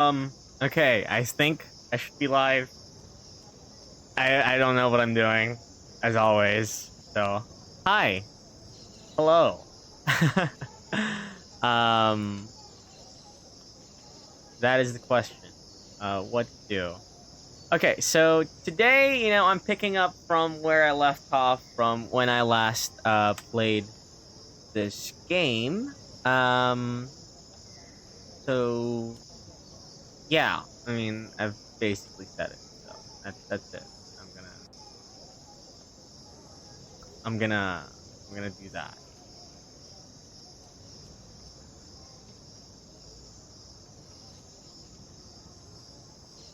Okay, I think I should be live. I don't know what I'm doing, as always. So, hi. Hello. um, that is the question. What to do? Okay, so today, I'm picking up from where I left off from when I last played this game. Um, so yeah, I mean, I've basically said it. So that's it. I'm gonna I'm gonna I'm gonna do that.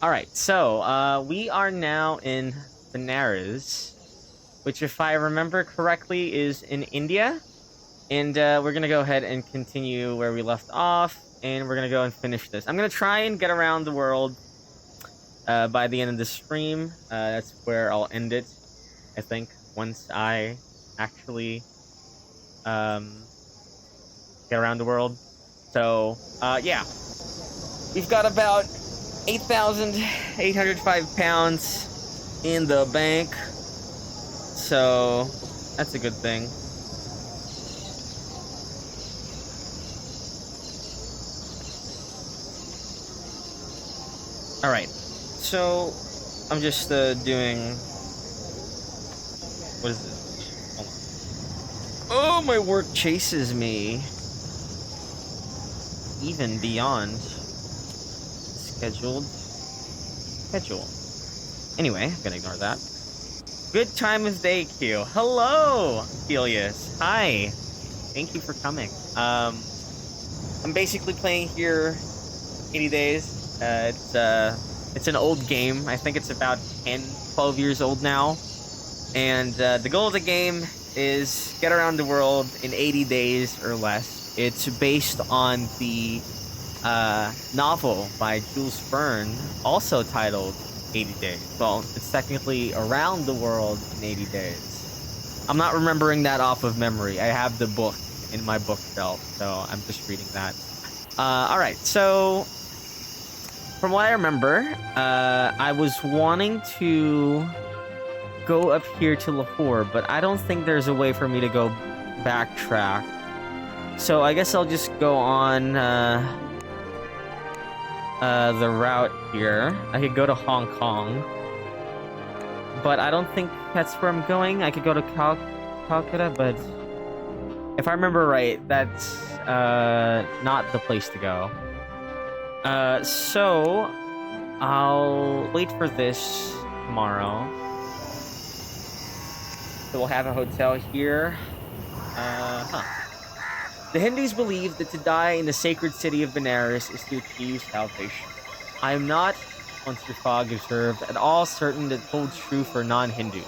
All right, so we are now in Benares, which, if I remember correctly, is in India, and we're gonna go ahead and continue where we left off, and we're gonna go and finish this. I'm gonna try and get around the world by the end of the stream. That's where I'll end it. I think once I actually um, get around the world. So yeah, we've got about 8,805 pounds in the bank. So that's a good thing. All right. So I'm just doing. What is this? Hold on. Oh, my work chases me. Even beyond schedule. Anyway, I'm gonna ignore that. Good time of day, Q. Hello, Helios. Hi. Thank you for coming. I'm basically playing here 80 days. It's an old game. I think it's about 10, 12 years old now. And the goal of the game is get around the world in 80 days or less. It's based on the novel by Jules Verne, also titled 80 Days. Well, it's technically around the world in 80 days. I'm not remembering that off of memory. I have the book in my bookshelf, so I'm just reading that. All right, so from what I remember, I was wanting to go up here to Lahore, but I don't think there's a way for me to go backtrack. So I guess I'll just go on the route here. I could go to Hong Kong, but I don't think that's where I'm going. I could go to Calcutta, but if I remember right, that's not the place to go. So I'll wait for this tomorrow. So we'll have a hotel here. The Hindus believe that to die in the sacred city of Benares is to achieve salvation. I am not, Monsieur Fogg observed, at all certain that holds true for non-Hindus.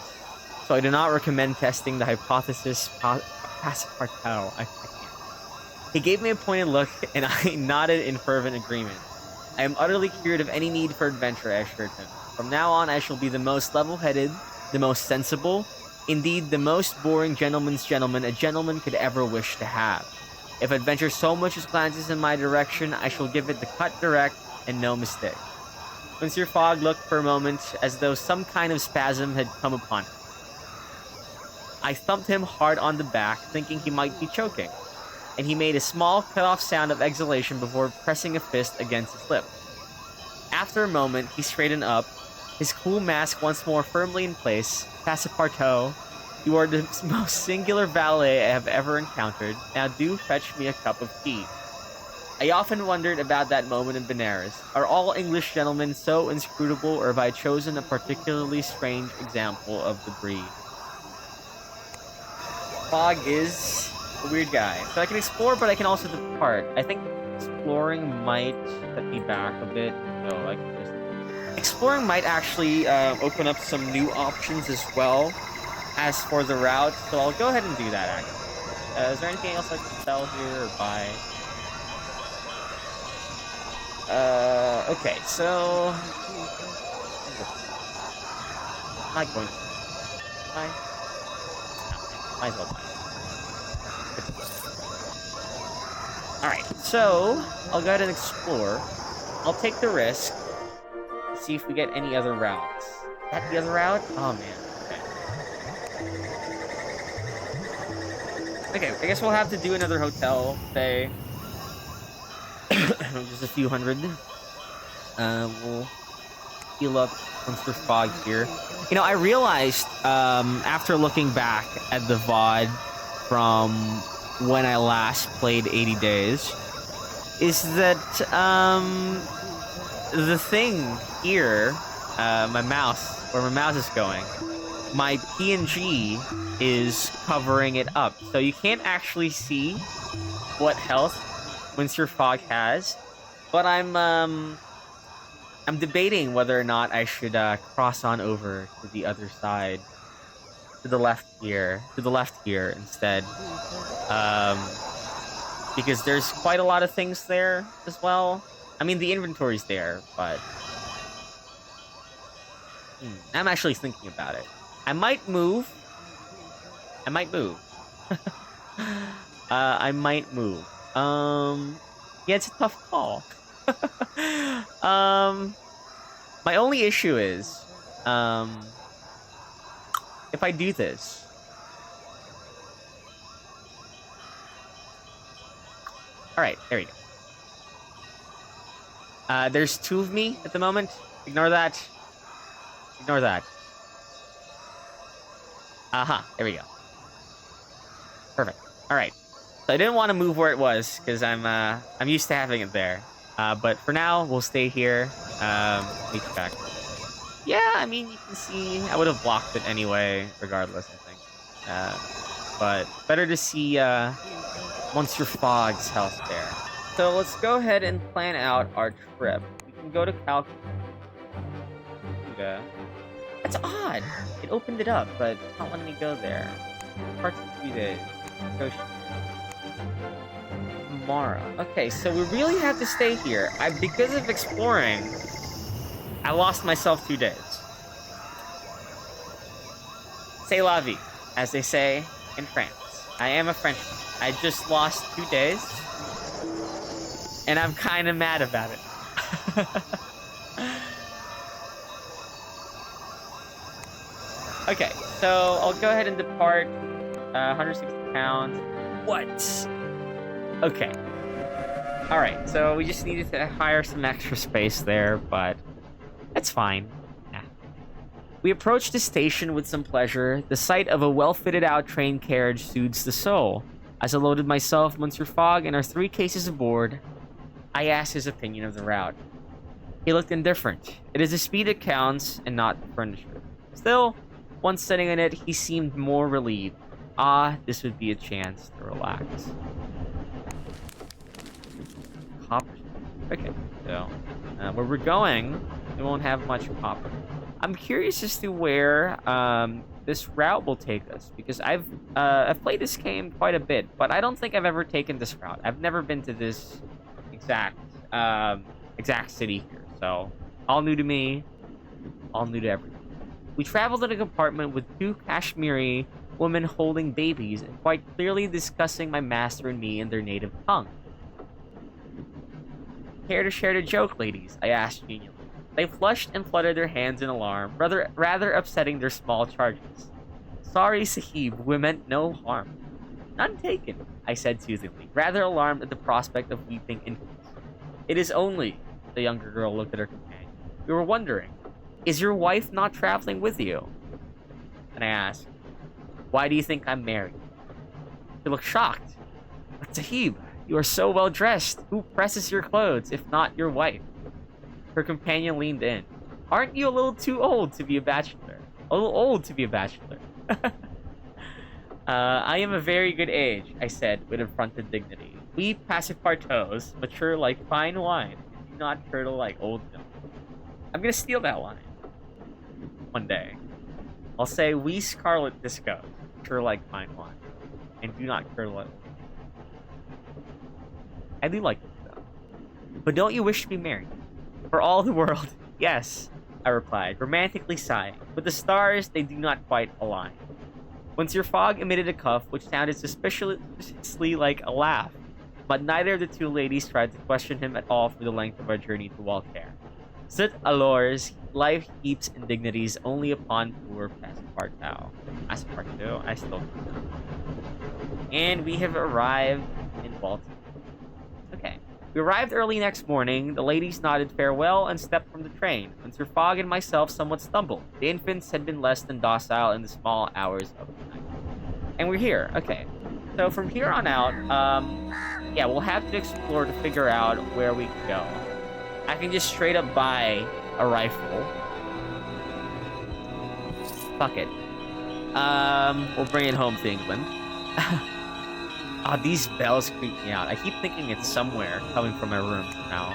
So I do not recommend testing the hypothesis passepartout. I can't. He gave me a pointed look, and I nodded in fervent agreement. I am utterly cured of any need for adventure, I assured him. From now on, I shall be the most level-headed, the most sensible, indeed the most boring gentleman's gentleman a gentleman could ever wish to have. If adventure so much as glances in my direction, I shall give it the cut direct and no mistake. Monsieur Fogg looked for a moment as though some kind of spasm had come upon him. I thumped him hard on the back, thinking he might be choking, and he made a small cut-off sound of exhalation before pressing a fist against his lip. After a moment, he straightened up, his cool mask once more firmly in place. Passepartout, you are the most singular valet I have ever encountered. Now do fetch me a cup of tea. I often wondered about that moment in Benares. Are all English gentlemen so inscrutable, or have I chosen a particularly strange example of the breed? Fogg is a weird guy. So I can explore, but I can also depart. I think exploring might set me back a bit. So I can just... Exploring might actually open up some new options as well as for the route. So I'll go ahead and do that, actually. Is there anything else I can sell here or buy? Okay, so... I'm not going to... Buy? No, might as well buy. Alright, so I'll go ahead and explore. I'll take the risk to see if we get any other routes. Is that the other route? Oh, man. Okay, I guess we'll have to do another hotel stay. Just a few hundred. We'll heal up once we're fogged here. You know, I realized after looking back at the VOD from when I last played 80 Days, is that the thing here, my mouse, where my mouse is going, my PNG is covering it up. So you can't actually see what health Windsor Fog has. But I'm debating whether or not I should cross on over to the other side, to the left here instead, because there's quite a lot of things there as well. I mean, the inventory's there, but I'm actually thinking about it. I might move. I might move. Yeah, it's a tough call. My only issue is, if I do this, all right, there we go. There's two of me at the moment. Ignore that. Ignore that. There we go. Perfect. All right. So I didn't want to move where it was because I'm used to having it there. But for now, we'll stay here. Let me check. Yeah, I mean, you can see I would have blocked it anyway, regardless, I think. But better to see Monster Fog's health there. So let's go ahead and plan out our trip. We can go to Calcutta. That's odd. It opened it up, but it's not letting me go there. Parts of 3 days. Go tomorrow. Okay, so we really have to stay here. Because of exploring, I lost myself 2 days. C'est la vie, as they say in France. I am a Frenchman. I just lost 2 days, and I'm kind of mad about it. Okay, so I'll go ahead and depart. 160 pounds. What? Okay. Alright, so we just needed to hire some extra space there, but that's fine. Nah. We approached the station with some pleasure. The sight of a well-fitted-out train carriage soothes the soul. As I loaded myself, Monsieur Fogg, and our 3 cases aboard, I asked his opinion of the route. He looked indifferent. It is the speed that counts, and not the furniture. Still, once sitting in it, he seemed more relieved. This would be a chance to relax. Copper. Okay, so where we're going, we won't have much copper. I'm curious as to where this route will take us, because I've played this game quite a bit, but I don't think I've ever taken this route. I've never been to this exact city here, so all new to me, all new to everyone. We traveled in a compartment with 2 Kashmiri women holding babies and quite clearly discussing my master and me in their native tongue. Care to share the joke, ladies? I asked genially. They flushed and fluttered their hands in alarm, rather upsetting their small charges. Sorry, Sahib, we meant no harm. None taken, I said soothingly, rather alarmed at the prospect of weeping infants. It is only, the younger girl looked at her companion. We were wondering, is your wife not traveling with you? And I asked, why do you think I'm married? She looked shocked. But Sahib, you are so well dressed. Who presses your clothes, if not your wife? Her companion leaned in. Aren't you a little too old to be a bachelor? A little old to be a bachelor. I am a very good age, I said with affronted dignity. We Passepartots mature like fine wine and do not curdle like old milk. I'm gonna steal that line one day. I'll say we Scarlet Disco mature like fine wine and do not curdle like old milk. I do like it though. But don't you wish to be married? For all the world, yes, I replied, romantically sighing. With the stars, they do not quite align. Monsieur Fogg emitted a cough which sounded suspiciously like a laugh. but neither of the two ladies tried to question him at all for the length of our journey to Waltaire. Sit allures, life heaps indignities only upon poor Passepartout. Passepartout? I still don't know. And we have arrived in Waltaire. Okay. We arrived early next morning. The ladies nodded farewell and stepped from the train. Sir Fogg and myself somewhat stumbled. The infants had been less than docile in the small hours of the night. And we're here. Okay. So from here on out, yeah, we'll have to explore to figure out where we can go. I can just straight up buy a rifle. Fuck it. We'll bring it home to England. Oh, these bells creep me out. I keep thinking it's somewhere coming from my room now.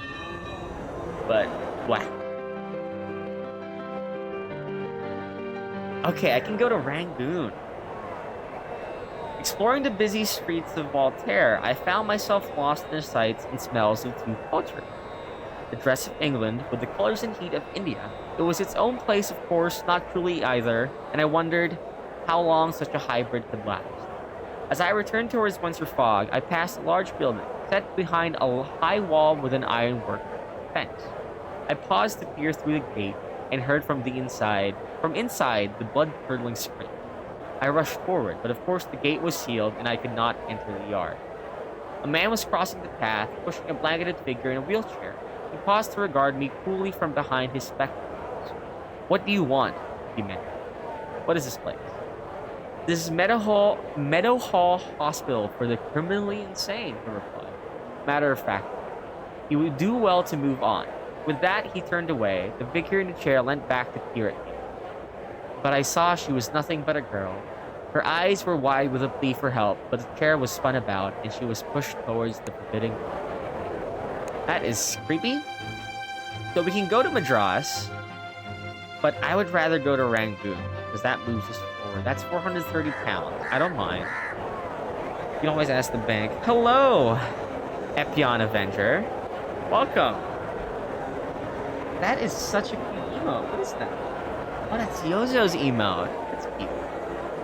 But, what? Okay, I can go to Rangoon. Exploring the busy streets of Waltaire, I found myself lost in the sights and smells of two cultures. The dress of England, with the colors and heat of India. It was its own place, of course, not truly either, and I wondered how long such a hybrid could last. As I returned towards Sir Fogg, I passed a large building, set behind a high wall with an ironwork fence. I paused to peer through the gate and heard from inside the blood-curdling scream. I rushed forward, but of course the gate was sealed and I could not enter the yard. A man was crossing the path, pushing a blanketed figure in a wheelchair. He paused to regard me coolly from behind his spectacles. "What do you want?" he demanded. "What is this place?" "This is Meadowhall Hospital for the criminally insane," he replied. Matter of fact, you would do well to move on. With that, he turned away. The figure in the chair leant back to peer at me. But I saw she was nothing but a girl. Her eyes were wide with a plea for help, but the chair was spun about and she was pushed towards the forbidding door. That is creepy. So we can go to Madras, but I would rather go to Rangoon, because that moves us forward. That's 430 pounds. I don't mind. You can always ask the bank. Hello, Epion Avenger. Welcome. That is such a cute emote. What is that? Oh, that's Yozo's emote. That's cute.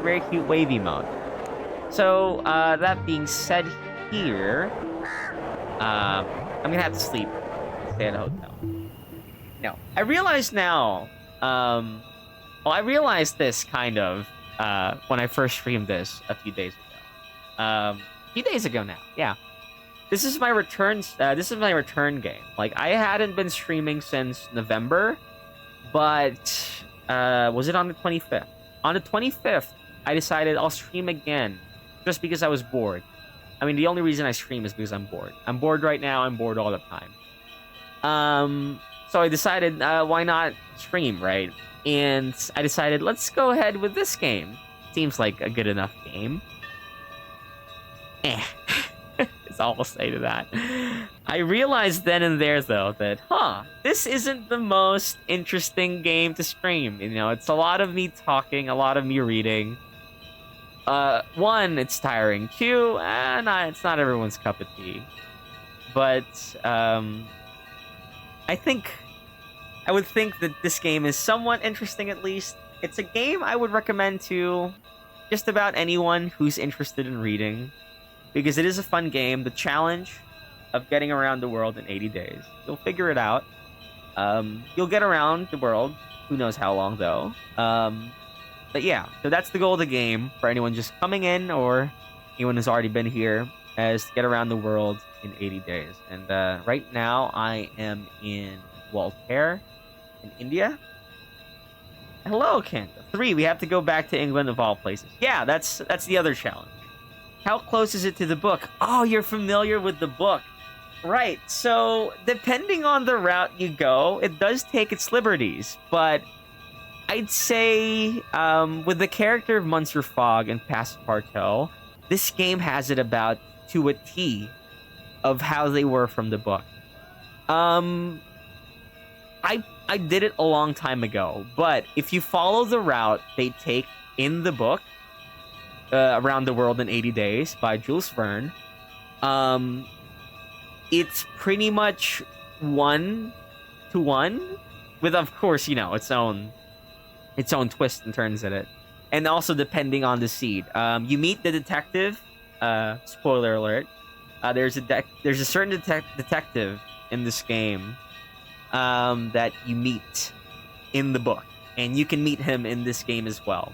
Very cute wave emote. So, that being said here, I'm gonna have to sleep. Stay at a hotel. No. I realize now, well, I realized this kind of, when I first streamed this a few days ago. A few days ago now, yeah. This is my return game. Like, I hadn't been streaming since November, but, was it on the 25th? On the 25th, I decided I'll stream again, just because I was bored. I mean, the only reason I stream is because I'm bored. I'm bored right now, I'm bored all the time. So I decided, why not stream, right? And I decided, let's go ahead with this game. Seems like a good enough game. That's all I'll say to that. I realized then and there, though, that, this isn't the most interesting game to stream. You know, it's a lot of me talking, a lot of me reading. One, it's tiring. Two, it's not everyone's cup of tea. But, I would think that this game is somewhat interesting, at least. It's a game I would recommend to just about anyone who's interested in reading, because it is a fun game. The challenge of getting around the world in 80 days. You'll figure it out. You'll get around the world. Who knows how long, though. But yeah, so that's the goal of the game for anyone just coming in or anyone who's already been here, is to get around the world in 80 days. And right now, I am in Waltaire, in India. Hello, Canada. 3, we have to go back to England of all places. Yeah, that's the other challenge. How close is it to the book? Oh, you're familiar with the book. Right, so depending on the route you go, it does take its liberties, but I'd say with the character of Sir Fogg and Passepartout, this game has it about to a T of how they were from the book. I did it a long time ago, but if you follow the route they take in the book, Around the World in 80 Days by Jules Verne, it's pretty much 1-to-1, with, of course, you know, its own twists and turns in it. And also depending on the seed. You meet the detective, spoiler alert, There's a certain detective in this game that you meet in the book, and you can meet him in this game as well.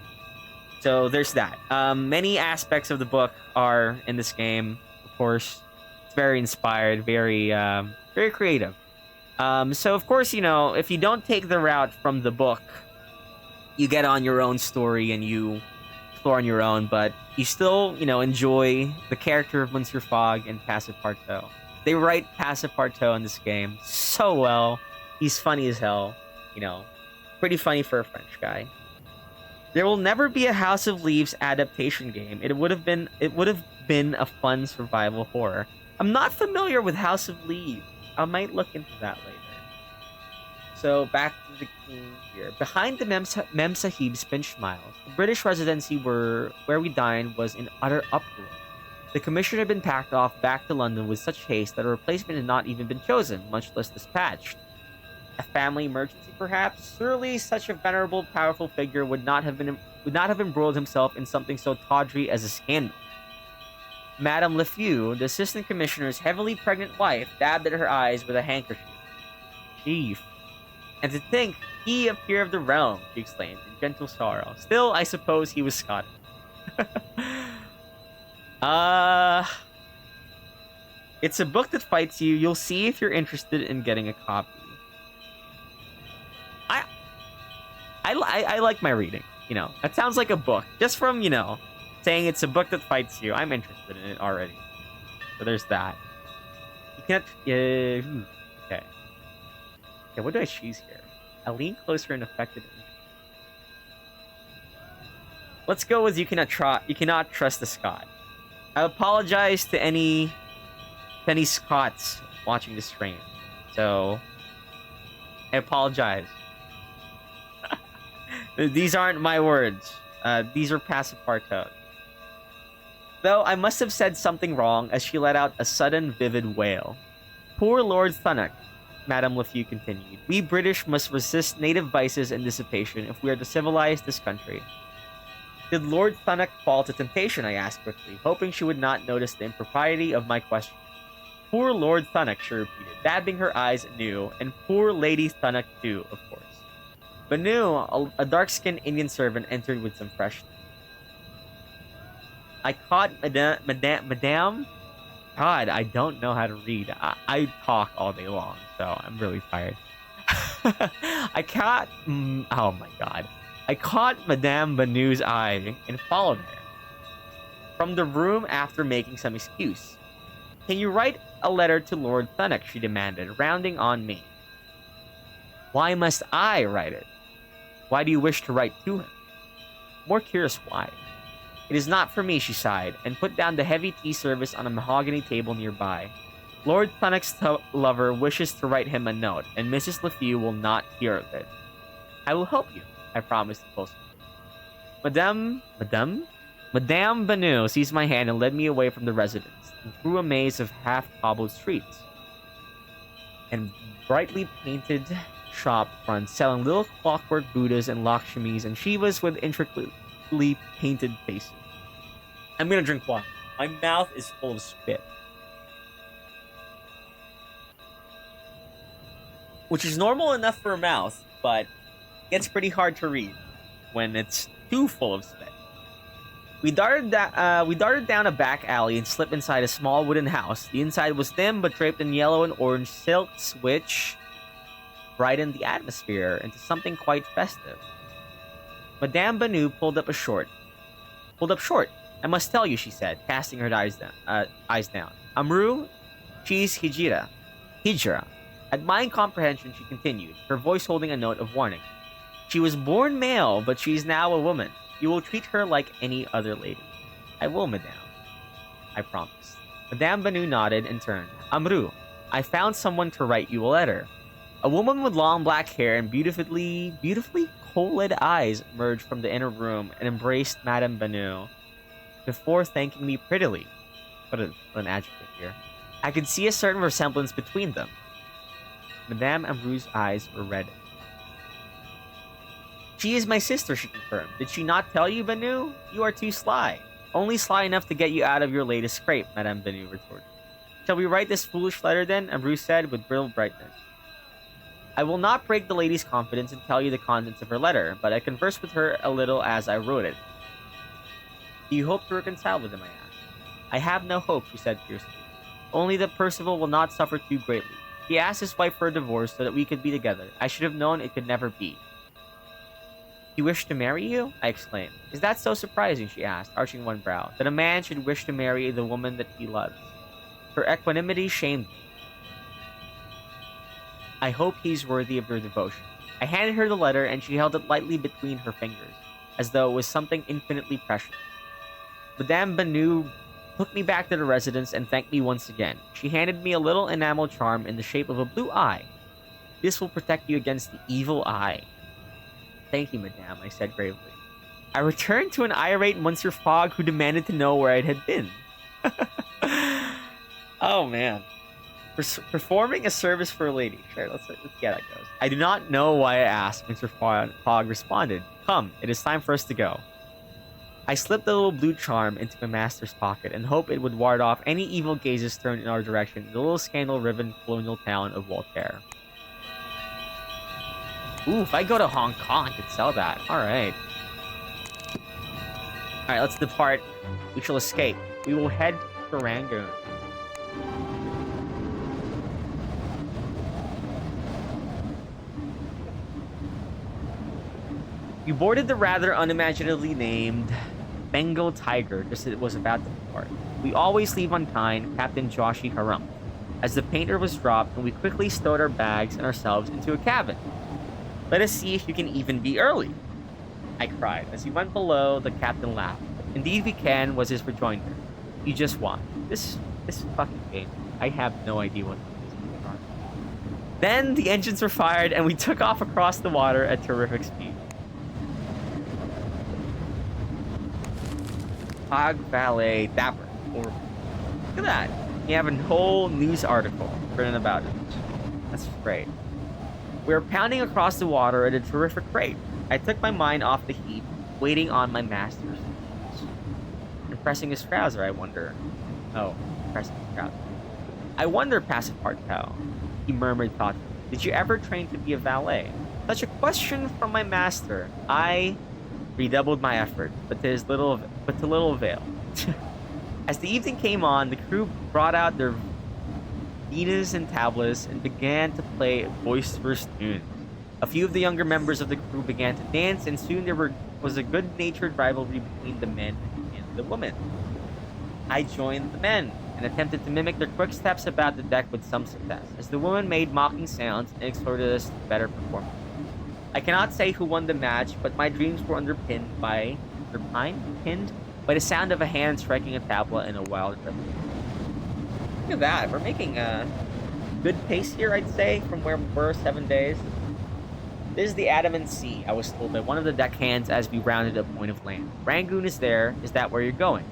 So there's that. Many aspects of the book are in this game. Of course, it's very inspired, very creative. So of course, if you don't take the route from the book, you get on your own story and you explore on your own, but you still, enjoy the character of Monsieur Fogg and Passepartout. They write Passepartout in this game so well. He's funny as hell, pretty funny for a French guy. There will never be a House of Leaves adaptation game. It would have been a fun survival horror. I'm not familiar with House of Leaves. I might look into that later. So back to the king here. Behind the Mem Sahib's pinched smiles, the British residency where we dined was in utter uproar. The commission had been packed off back to London with such haste that a replacement had not even been chosen, much less dispatched. A family emergency, perhaps? Surely such a venerable, powerful figure would not have embroiled himself in something so tawdry as a scandal. Madame Lefeu, the assistant commissioner's heavily pregnant wife, dabbed at her eyes with a handkerchief. Chief. And to think he a peer of the realm, she exclaimed in gentle sorrow. Still, I suppose he was Scottish. It's a book that fights you. You'll see if you're interested in getting a copy. I like my reading. That sounds like a book. Just from, saying it's a book that fights you, I'm interested in it already. So there's that. You can't... okay. Okay, what do I choose here? I lean closer and affected. Let's go with you cannot trust the Scot. I apologize to any Scots watching this stream. So I apologize. These aren't my words. These are Passepartout. Though I must have said something wrong as she let out a sudden vivid wail. Poor Lord Thunnock, Madame Lefeu continued. We British must resist native vices and dissipation if we are to civilize this country. Did Lord Thunnock fall to temptation? I asked quickly, hoping she would not notice the impropriety of my question. Poor Lord Thunnock, she repeated, dabbing her eyes anew, and poor Lady Thunnock too, of course. Banu, a dark-skinned Indian servant, entered with some freshness. I caught Madame... God, I don't know how to read. I talk all day long, so I'm really tired. I caught... oh my god. I caught Madame Banu's eye and followed her from the room after making some excuse. Can you write a letter to Lord Thunnock, she demanded, rounding on me. Why must I write it? Why do you wish to write to him? More curious why. It is not for me, she sighed, and put down the heavy tea service on a mahogany table nearby. Lord Thunnock's lover wishes to write him a note, and Mrs. Lefeu will not hear of it. I will help you, I promised impulsively. Madame Banu seized my hand and led me away from the residence, and through a maze of half-cobbled streets and brightly painted shop fronts selling little clockwork Buddhas and Lakshamis and Shivas with intricately painted faces. I'm gonna drink water. My mouth is full of spit. Which is normal enough for a mouth, but gets pretty hard to read when it's too full of spit. We darted down a back alley and slipped inside a small wooden house. The inside was dim but draped in yellow and orange silks, which brightened the atmosphere into something quite festive. Madame Banu pulled up short. I must tell you, she said, casting her eyes down. Amru, she's Hijra. At my incomprehension, she continued, her voice holding a note of warning. She was born male, but she is now a woman. You will treat her like any other lady. I will, madame. I promised. Madame Banu nodded and turned. Amru, I found someone to write you a letter. A woman with long black hair and beautifully cold eyes emerged from the inner room and embraced Madame Banu before thanking me prettily. What an adjective here. I could see a certain resemblance between them. Madame Amru's eyes were red. She is my sister, she confirmed. Did she not tell you, Banu? You are too sly. Only sly enough to get you out of your latest scrape, Madame Banu retorted. Shall we write this foolish letter then? Ambrose said with brittle brightness. I will not break the lady's confidence and tell you the contents of her letter, but I conversed with her a little as I wrote it. Do you hope to reconcile with him? I asked. I have no hope, she said fiercely. Only that Percival will not suffer too greatly. He asked his wife for a divorce so that we could be together. I should have known it could never be. He wished to marry you? I exclaimed. Is that so surprising, she asked, arching one brow, that a man should wish to marry the woman that he loves? Her equanimity shamed me. I hope he's worthy of your devotion. I handed her the letter, and she held it lightly between her fingers, as though it was something infinitely precious. Madame Banu took me back to the residence and thanked me once again. She handed me a little enamel charm in the shape of a blue eye. This will protect you against the evil eye. Thank you, madame, I said gravely. I returned to an irate Monsieur Fogg who demanded to know where I had been. Oh, man. Performing a service for a lady. Sure, let's see how that goes. I do not know why I asked, Mr. Fogg responded. Come, it is time for us to go. I slipped the little blue charm into my master's pocket and hoped it would ward off any evil gazes turned in our direction in the little scandal-riven colonial town of Voltaire. Ooh, if I go to Hong Kong, I could sell that. Alright. Alright, let's depart. We shall escape. We will head for Rangoon. We boarded the rather unimaginatively named Bengal Tiger just as it was about to depart. We always leave on time, Captain Joshi harumphed, as the painter was dropped and we quickly stowed our bags and ourselves into a cabin. Let us see if you can even be early, I cried. As he went below, the captain laughed. Indeed we can, was his rejoinder. You just watch. This fucking game. I have no idea what these are. Then the engines were fired and we took off across the water at terrific speed. Fogg Valet Dapper. Look at that. You have a whole news article written about it. That's great. We were pounding across the water at a terrific rate. I took my mind off the heat, waiting on my master's. Impressing his trouser, I wonder. Oh, impressing his trouser. I wonder, Passepartout, he murmured thoughtfully. Did you ever train to be a valet? Such a question from my master. I redoubled my effort, but to little avail. As the evening came on, the crew brought out their Venus and tablas and began to play boisterous tunes. A few of the younger members of the crew began to dance, and soon there was a good-natured rivalry between the men and the women. I joined the men and attempted to mimic their quick steps about the deck with some success, as the women made mocking sounds and exhorted us to better performance. I cannot say who won the match, but my dreams were underpinned by the sound of a hand striking a tabla in a wild rhythm. Look at that. We're making a good pace here, I'd say, from where we were 7 days. This is the Adamant Sea, I was told by one of the deckhands as we rounded a point of land. Rangoon is there. Is that where you're going?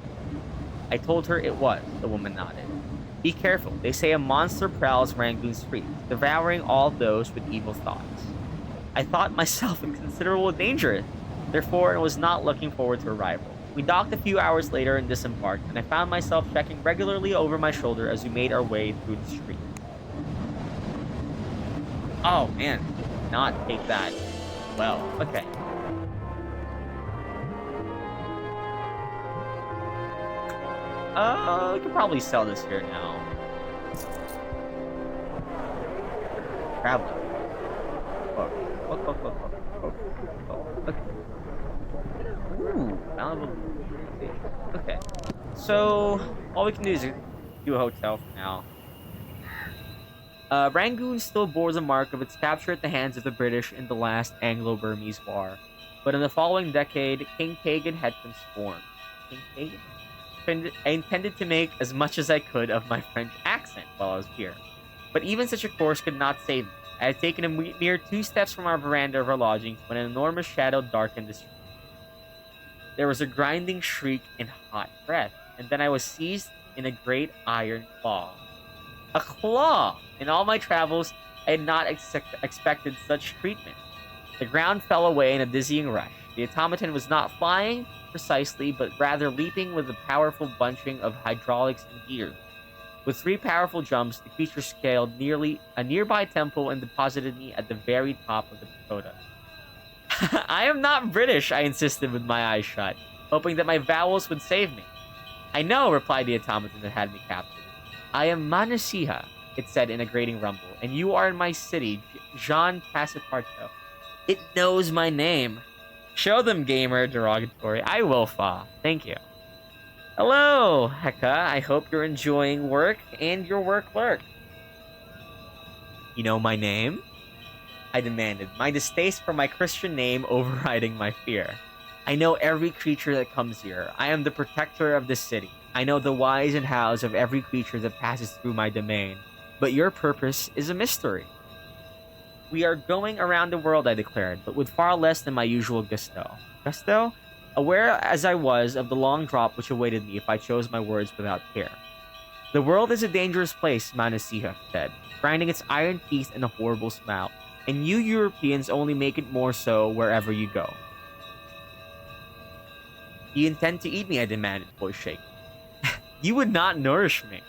I told her it was. The woman nodded. Be careful. They say a monster prowls Rangoon streets, devouring all those with evil thoughts. I thought myself in considerable danger, therefore I was not looking forward to arrival. We docked a few hours later and disembarked, and I found myself checking regularly over my shoulder as we made our way through the street. Oh man, did not take that well. Okay. I could probably sell this here now. Traveler. Okay. Ooh, valuable. Okay. So, all we can do is do a hotel for now. Rangoon still bore the mark of its capture at the hands of the British in the last Anglo-Burmese War. But in the following decade, King Kagan had transformed. King Kagan? I intended to make as much as I could of my French accent while I was here. But even such a course could not save me. I had taken a mere 2 steps from our veranda of our lodgings when an enormous shadow darkened the street. There was a grinding shriek and hot breath, and then I was seized in a great iron claw. A claw! In all my travels, I had not expected such treatment. The ground fell away in a dizzying rush. The automaton was not flying precisely, but rather leaping with a powerful bunching of hydraulics and gears. With 3 powerful jumps, the creature scaled nearly a nearby temple and deposited me at the very top of the pagoda. I am not British, I insisted with my eyes shut, hoping that my vowels would save me. I know, replied the automaton that had me captured. I am Manasiha, it said in a grating rumble, and you are in my city, Jean Passepartout. It knows my name. Show them, gamer, derogatory. I will, Fa. Thank you. Hello, Heka. I hope you're enjoying work and your work lurk. You know my name? I demanded, my distaste for my Christian name overriding my fear. I know every creature that comes here. I am the protector of this city. I know the whys and hows of every creature that passes through my domain. But your purpose is a mystery. We are going around the world, I declared, but with far less than my usual gusto. Gusto? Aware as I was of the long drop which awaited me if I chose my words without care. The world is a dangerous place, Manasiha said, grinding its iron teeth in a horrible smile, and you Europeans only make it more so wherever you go. You intend to eat me, I demanded, voice shaking. You would not nourish me.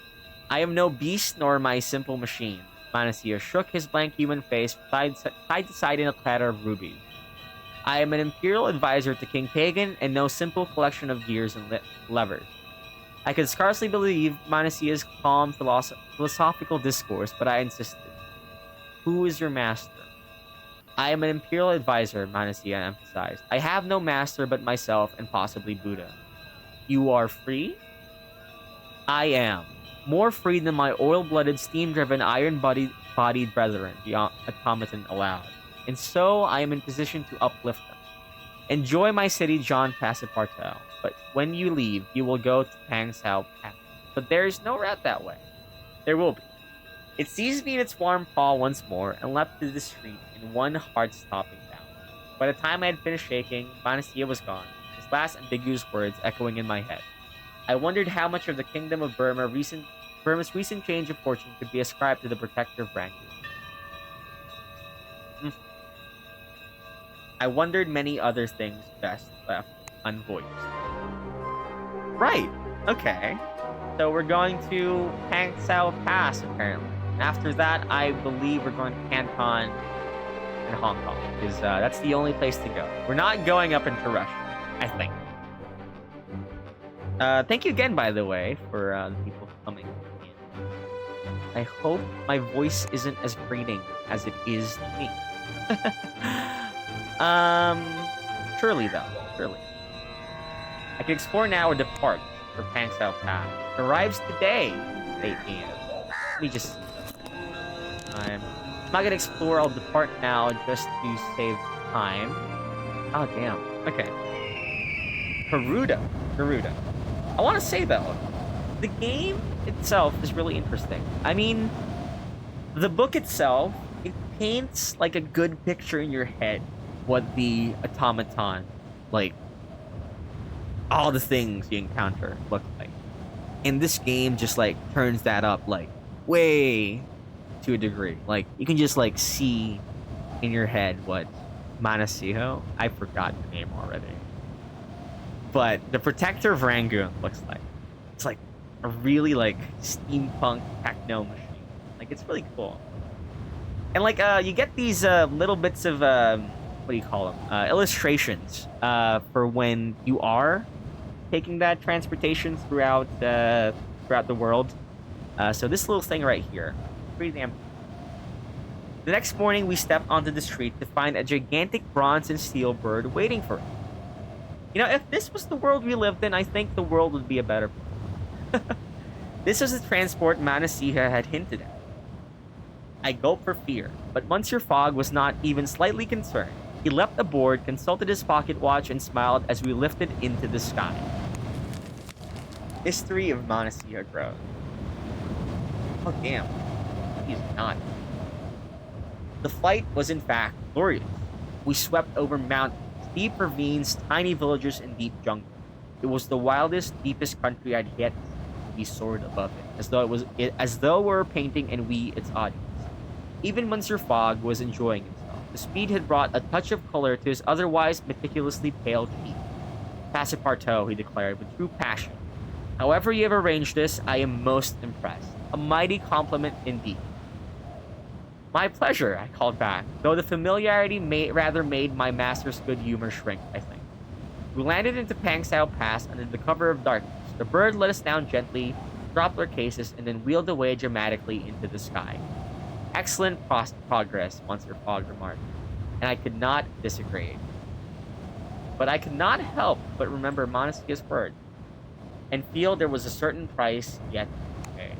I am no beast nor am I a simple machine. Manasiha shook his blank human face side to side in a clatter of rubies. I am an imperial advisor to King Pagan and no simple collection of gears and levers. I could scarcely believe Manasiha's calm philosophical discourse, but I insisted. Who is your master? I am an imperial advisor, Manasiha emphasized. I have no master but myself and possibly Buddha. You are free? I am. More free than my oil-blooded, steam-driven, iron-bodied brethren, the automaton allowed. And so I am in position to uplift them. Enjoy my city, John Passepartout. But when you leave, you will go to Pangsao Path. But there is no route that way. There will be. It seized me in its warm paw once more and leapt to the street in one heart-stopping bound. By the time I had finished shaking, Manasiha was gone, his last ambiguous words echoing in my head. I wondered how much of the kingdom of Burma's recent change of fortune could be ascribed to the protector of Rangoon. I wondered many other things best left unvoiced. Right. Okay. So we're going to Pangsao Pass, apparently. After that, I believe we're going to Canton and Hong Kong, because that's the only place to go. We're not going up into Russia, I think. Thank you again, by the way, for the people coming in. I hope my voice isn't as grating as it is to me. Surely though. Surely. I can explore now or depart for Pangsao Path. It arrives today at 8 p.m. Let me just see. I'm not gonna explore, I'll depart now just to save time. Oh, damn. Okay. Garuda. I want to say, though, the game itself is really interesting. I mean, the book itself, it paints, like, a good picture in your head what the automaton, like, all the things you encounter look like. And this game just, like, turns that up, like, way to a degree. Like, you can just, like, see in your head what Manasiha, I forgot the name already. But the Protector of Rangoon looks like. It's like a really like steampunk techno machine. Like it's really cool. And like you get these little bits of what do you call them? Illustrations for when you are taking that transportation throughout the world. So this little thing right here, pretty damn. The next morning, we stepped onto the street to find a gigantic bronze and steel bird waiting for us. You know, if this was the world we lived in, I think the world would be a better place. This was the transport Manasiha had hinted at. I gulped for fear, but Monsieur Fogg was not even slightly concerned. He leapt aboard, consulted his pocket watch, and smiled as we lifted into the sky. History of Manasiha grows. Oh, damn. He's not. The flight was in fact glorious. We swept over mountains, deep ravines, tiny villages, and deep jungle. It was the wildest, deepest country I'd yet seen. We soared above it, as though we were painting and we its audience. Even Monsieur Fogg was enjoying himself. The speed had brought a touch of color to his otherwise meticulously pale cheek. Passepartout, he declared with true passion. However you have arranged this, I am most impressed. A mighty compliment indeed. My pleasure, I called back, though the familiarity rather made my master's good humor shrink, I think. We landed into Pangsao Pass under the cover of darkness. The bird let us down gently, dropped our cases, and then wheeled away dramatically into the sky. Excellent progress, Monsieur Fogg remarked, and I could not disagree. But I could not help but remember Monastia's words, and feel there was a certain price yet to pay.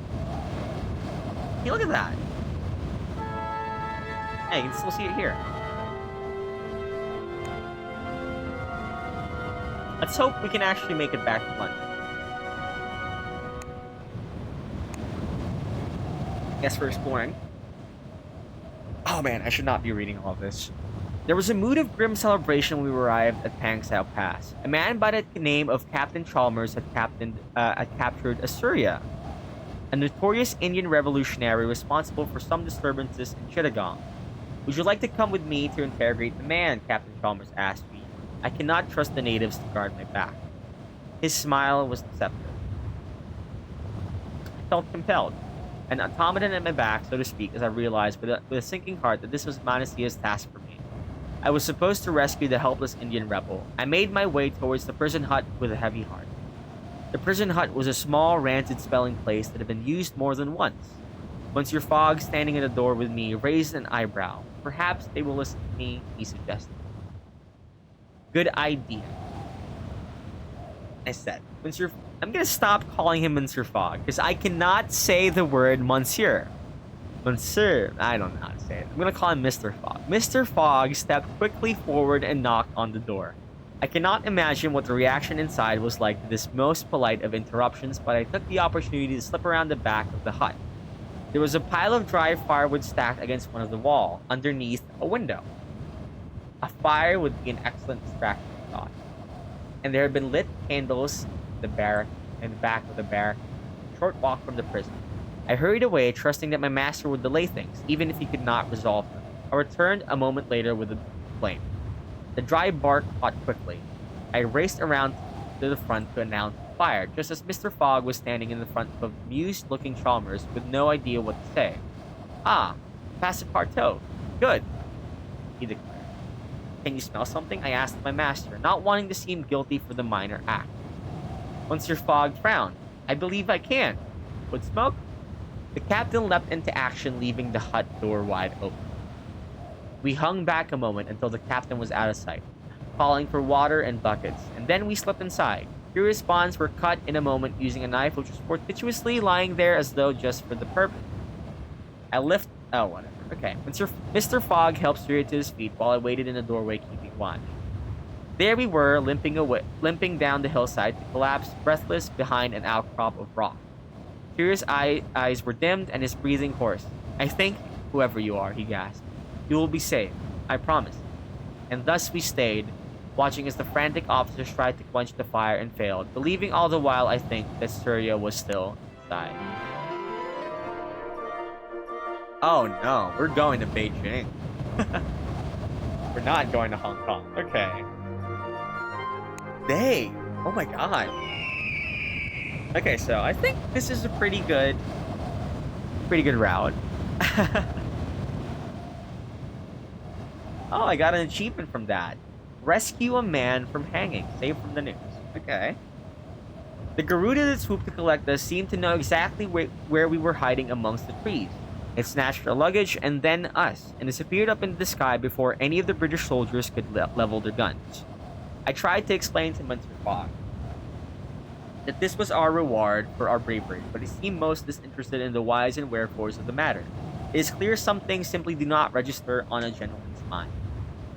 Hey, look at that! Hey, you can still see it here. Let's hope we can actually make it back to London. Guess we're exploring. Oh man, I should not be reading all this. There was a mood of grim celebration when we arrived at Pangsao Pass. A man by the name of Captain Chalmers had captured Assyria, a notorious Indian revolutionary responsible for some disturbances in Chittagong. Would you like to come with me to interrogate the man? Captain Chalmers asked me. I cannot trust the natives to guard my back. His smile was deceptive. I felt compelled, an automaton at my back, so to speak, as I realized with a sinking heart that this was Manastia's task for me. I was supposed to rescue the helpless Indian rebel. I made my way towards the prison hut with a heavy heart. The prison hut was a small, rancid smelling place that had been used more than once. Monsieur Fogg, standing at the door with me, raised an eyebrow. Perhaps they will listen to me, he suggested. Good idea, I said. I'm gonna stop calling him Monsieur Fogg, because I cannot say the word Monsieur. Monsieur, I don't know how to say it. I'm gonna call him Mr. Fogg. Mr. Fogg stepped quickly forward and knocked on the door. I cannot imagine what the reaction inside was like to this most polite of interruptions, but I took the opportunity to slip around the back of the hut. There was a pile of dry firewood stacked against one of the wall, underneath a window. A fire would be an excellent distraction, I thought. And there had been lit candles in the back of the barrack, a short walk from the prison. I hurried away, trusting that my master would delay things, even if he could not resolve them. I returned a moment later with a flame. The dry bark caught quickly. I raced around to the front to announce the fire, just as Mr. Fogg was standing in the front of amused-looking Chalmers with no idea what to say. Ah, Passepartout. Good, he declared. Can you smell something? I asked my master, not wanting to seem guilty for the minor act. Monsieur Fogg frowned. I believe I can. Would smoke? The captain leapt into action, leaving the hut door wide open. We hung back a moment until the captain was out of sight, calling for water and buckets, and then we slipped inside. Curious bonds were cut in a moment using a knife which was fortuitously lying there as though just for the purpose. Oh, whatever. Okay. Mr. Fogg helped Syria to his feet while I waited in the doorway keeping watch. There we were, limping down the hillside to collapse breathless behind an outcrop of rock. Sirius' eyes were dimmed and his breathing hoarse. I think, whoever you are, he gasped, you will be saved. I promise. And thus we stayed, watching as the frantic officers tried to quench the fire and failed, believing all the while, I think, that Syria was still inside. Oh no, we're going to Beijing. We're not going to Hong Kong. Okay. Dang. Oh my god. Okay, so I think this is a pretty good route. Oh, I got an achievement from that. Rescue a man from hanging. Saved from the news. Okay. The Garuda that swooped to collect us seemed to know exactly where we were hiding amongst the trees. It snatched our luggage and then us, and disappeared up into the sky before any of the British soldiers could level their guns. I tried to explain to Monsieur Fogg that this was our reward for our bravery, but he seemed most disinterested in the whys and wherefores of the matter. It is clear some things simply do not register on a gentleman's mind.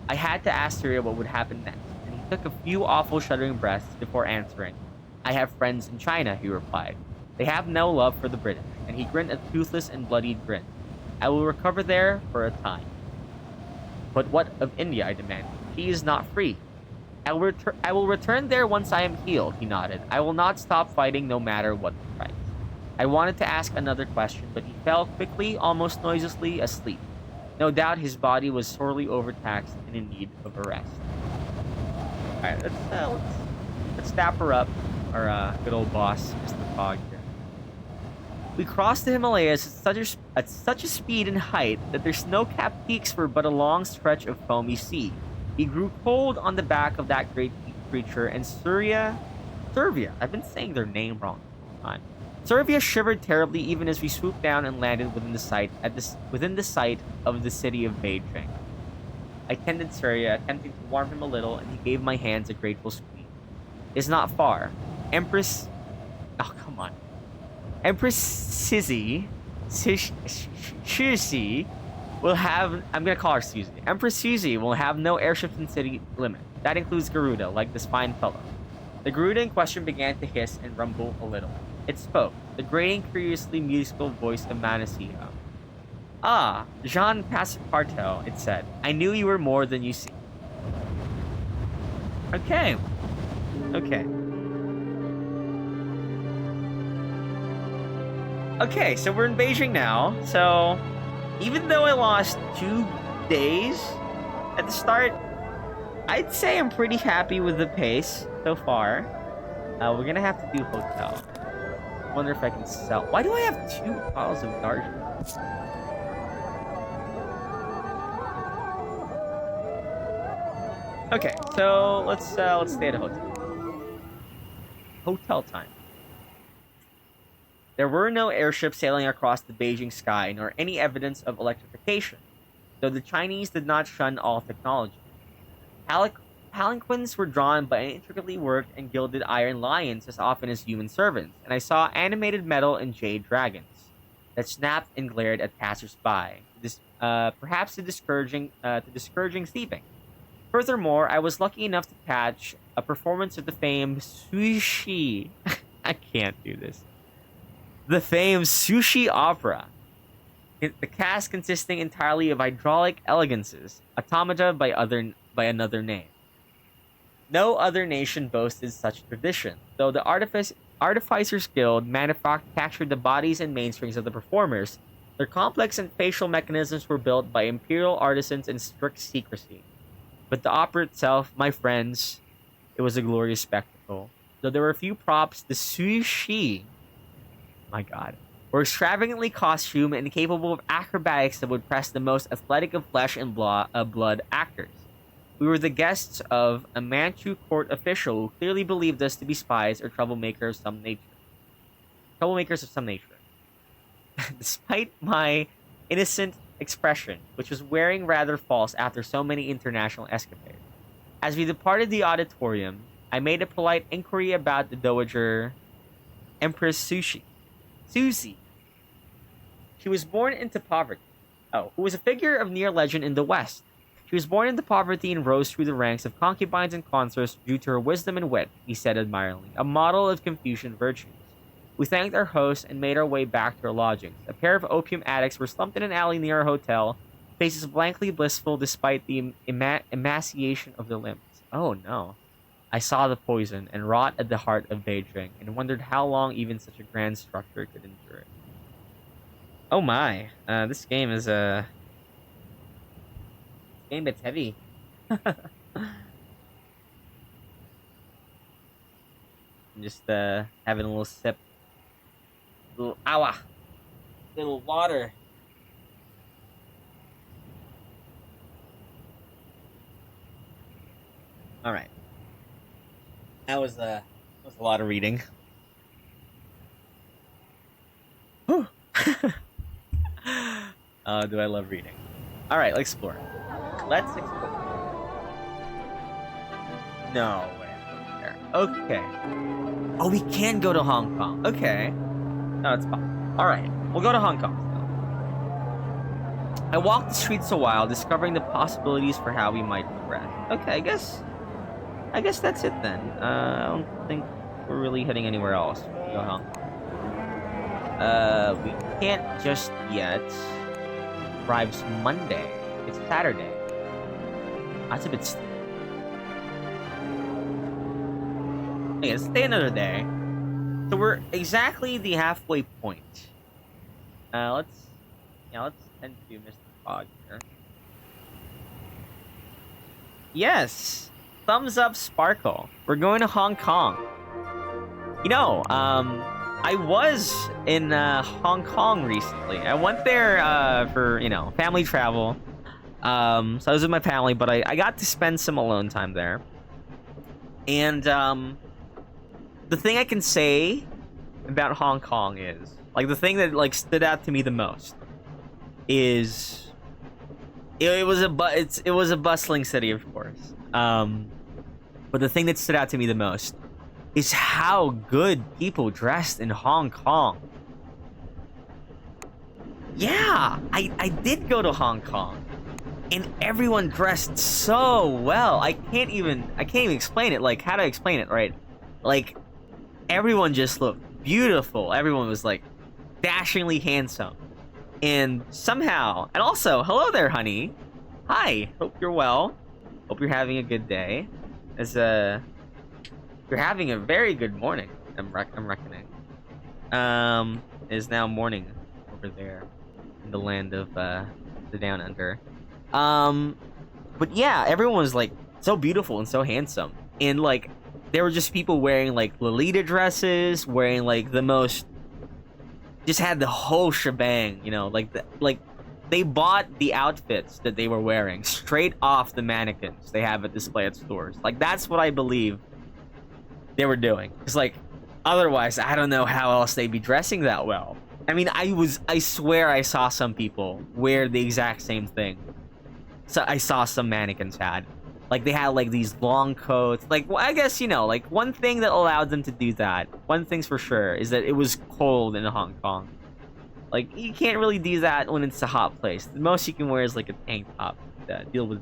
I had to ask Syria what would happen next, and he took a few awful shuddering breaths before answering. I have friends in China, he replied. They have no love for the British, and he grinned a toothless and bloodied grin. I will recover there for a time. But what of India, I demanded. She is not free. I will return there once I am healed, he nodded. I will not stop fighting no matter what the price. I wanted to ask another question, but he fell quickly, almost noiselessly, asleep. No doubt his body was sorely overtaxed and in need of a rest. Alright, let's dapper up our good old boss, Mr. Fogg here. We crossed the Himalayas at such a speed and height that their snow-capped peaks were but a long stretch of foamy sea. We grew cold on the back of that great creature, and Servia, I've been saying their name wrong all the time. Servia shivered terribly even as we swooped down and landed within the sight of the city of Beijing. I tended Surya, attempting to warm him a little, and he gave my hands a grateful squeeze. It's not far. Empress... Oh, come on. Empress Suzy will have... I'm gonna call her Suzy. Empress Suzy will have no airships in city limit. That includes Garuda, like this fine fellow. The Garuda in question began to hiss and rumble a little. It spoke, the grating, curiously musical voice of Manasio. Ah, Jean Passepartout, it said. I knew you were more than you seem. Okay. Okay. Okay, so we're in Beijing now. So, even though I lost 2 days at the start, I'd say I'm pretty happy with the pace so far. We're gonna have to do hotel. Wonder if I can sell. Why do I have 2 piles of Darjeeling? Okay, so let's stay at a hotel. Hotel time. There were no airships sailing across the Beijing sky, nor any evidence of electrification, though the Chinese did not shun all technology. Palanquins were drawn by intricately worked and gilded iron lions as often as human servants, and I saw animated metal and jade dragons that snapped and glared at passers-by, perhaps to discouraging thieving. Furthermore, I was lucky enough to catch a performance of the famed sushi. I can't do this. The famed sushi opera. The cast consisting entirely of hydraulic elegances, automata by another name. No other nation boasted such tradition, though the Artificers Guild manufactured the bodies and mainsprings of the performers. Their complex and facial mechanisms were built by imperial artisans in strict secrecy. But the opera itself, my friends, it was a glorious spectacle. Though there were few props, the sushi, my god, were extravagantly costumed and capable of acrobatics that would press the most athletic of flesh and blood actors. We were the guests of a Manchu court official who clearly believed us to be spies or troublemakers of some nature. Despite my innocent expression, which was wearing rather false after so many international escapades. As we departed the auditorium, I made a polite inquiry about the Dowager Empress Suzy. She was born into poverty. Who was a figure of near legend in the West. She was born into poverty and rose through the ranks of concubines and consorts due to her wisdom and wit, he said admiringly, a model of Confucian virtues. We thanked our host and made our way back to our lodgings. A pair of opium addicts were slumped in an alley near our hotel, faces blankly blissful despite the emaciation of their limbs. Oh no. I saw the poison and wrought at the heart of Beijing, and wondered how long even such a grand structure could endure it. Oh my. This game is game that's heavy. I'm just having a little sip. Little water. All right. That was a lot of reading. Whew. Do I love reading? All right, let's explore. Let's explore. No way. There. Okay. Oh, we can go to Hong Kong. Okay. No, it's fine. All right, we'll go to Hong Kong. I walked the streets a while, discovering the possibilities for how we might progress. Okay, I guess that's it then. I don't think we're really heading anywhere else. We'll go Hong Kong. We can't just yet. Arrives Monday. It's Saturday. That's a bit stiff. Okay, let's stay another day. So we're exactly the halfway point. Let's tend to Mr. Fog here. Yes! Thumbs up, Sparkle. We're going to Hong Kong. You know, I was in Hong Kong recently. I went there for, family travel. So I was with my family, but I got to spend some alone time there. And the thing I can say about Hong Kong is, like, the thing that like stood out to me the most is it was a bustling city, of course. But the thing that stood out to me the most is how good people dressed in Hong Kong. Yeah, I did go to Hong Kong, and everyone dressed so well. I can't even explain it. Like, how to explain it, right? Like, everyone just looked beautiful. Everyone was like dashingly handsome, and somehow, and also, hello there, honey. Hi. Hope you're well. Hope you're having a good day. You're having a very good morning. I'm reckoning. It is now morning over there in the land of the Down Under. But yeah, everyone was like so beautiful and so handsome, and like there were just people wearing like Lolita dresses, wearing like the most, just had the whole shebang, like they bought the outfits that they were wearing straight off the mannequins they have at display at stores. Like, that's what I believe they were doing. It's like, otherwise, I don't know how else they'd be dressing that well. I mean, I swear I saw some people wear the exact same thing. So I saw some mannequins had. Like, they had, like, these long coats. Like, well, I guess, like, one thing that allowed them to do that, one thing's for sure, is that it was cold in Hong Kong. Like, you can't really do that when it's a hot place. The most you can wear is, like, a tank top to deal with,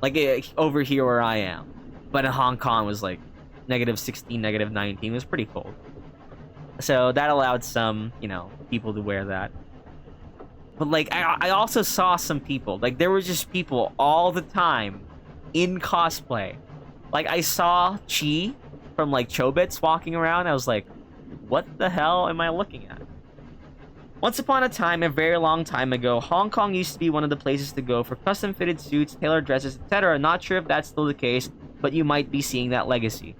like, over here where I am. But in Hong Kong, it was, like, -16, -19. It was pretty cold. So that allowed some, people to wear that. But, like, I also saw some people. Like, there were just people all the time in cosplay. Like, I saw Chi from, like, Chobits walking around. I was like, what the hell am I looking at? Once upon a time, a very long time ago, Hong Kong used to be one of the places to go for custom-fitted suits, tailored dresses, etc. Not sure if that's still the case, but you might be seeing that legacy.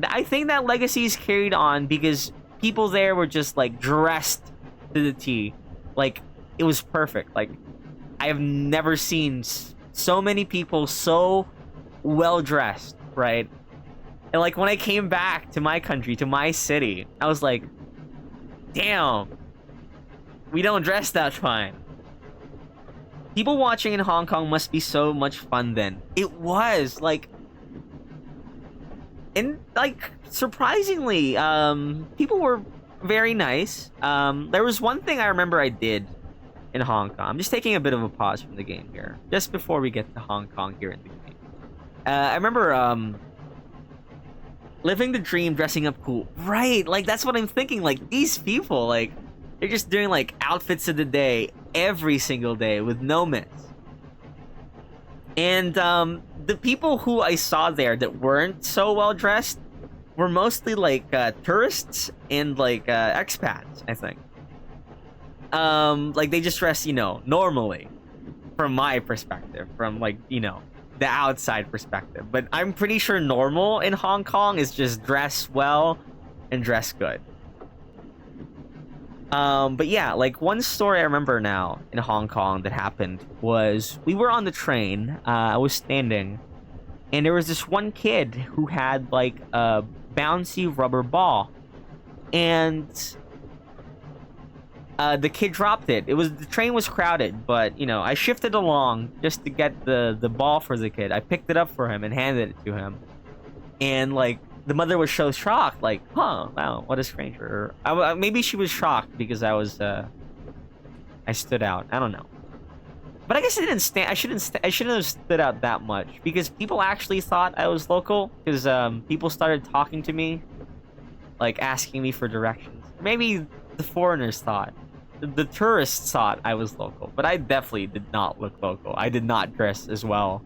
I think that legacy is carried on because people there were just, like, dressed to the T. Like, it was perfect. Like, I have never seen so many people so well-dressed, right? And, like, when I came back to my country, to my city, I was like, damn, we don't dress that fine. People watching in Hong Kong must be so much fun then. It was, like... And, like, surprisingly, people were very nice. There was one thing I remember I did in Hong Kong. I'm just taking a bit of a pause from the game here, just before we get to Hong Kong here in the game. I remember, living the dream, dressing up cool. Right, like, that's what I'm thinking. Like, these people, like, they're just doing, like, outfits of the day every single day with no miss. And, the people who I saw there that weren't so well dressed were mostly like tourists and like expats, I think. Like they just dress, normally, from my perspective, from like, the outside perspective. But I'm pretty sure normal in Hong Kong is just dress well and dress good. But yeah, like one story I remember now in Hong Kong that happened was we were on the train. I was standing, and there was this one kid who had like a bouncy rubber ball, and the kid dropped it. The train was crowded, but I shifted along just to get the ball for the kid. I picked it up for him and handed it to him, and like. The mother was so shocked, like, huh, wow, what a stranger. Maybe she was shocked because I stood out. I don't know. But I guess I shouldn't have stood out that much because people actually thought I was local because people started talking to me, like asking me for directions. Maybe the foreigners thought, the tourists thought I was local, but I definitely did not look local. I did not dress as well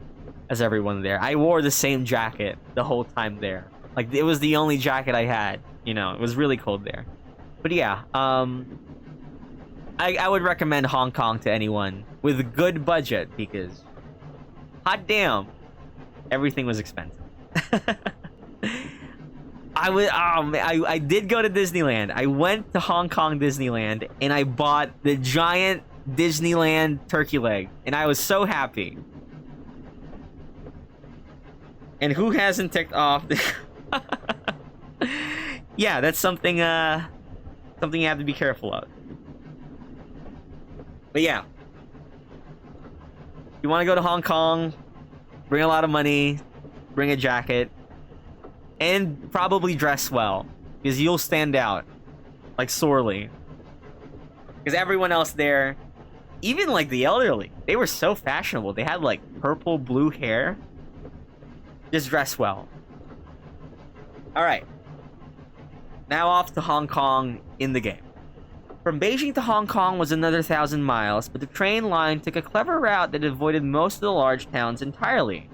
as everyone there. I wore the same jacket the whole time there. Like, it was the only jacket I had. It was really cold there. But yeah, I would recommend Hong Kong to anyone with a good budget because, hot damn, everything was expensive. I did go to Disneyland. I went to Hong Kong Disneyland and I bought the giant Disneyland turkey leg, and I was so happy. And who hasn't ticked off the yeah, that's something something you have to be careful of. But yeah, you want to go to Hong Kong, bring a lot of money, bring a jacket, and probably dress well, because you'll stand out, like, sorely. Because everyone else there, even like the elderly, they were so fashionable. They had like purple, blue hair. Just dress well. Alright. Now off to Hong Kong in the game. From Beijing to Hong Kong was another 1,000 miles, but the train line took a clever route that avoided most of the large towns entirely,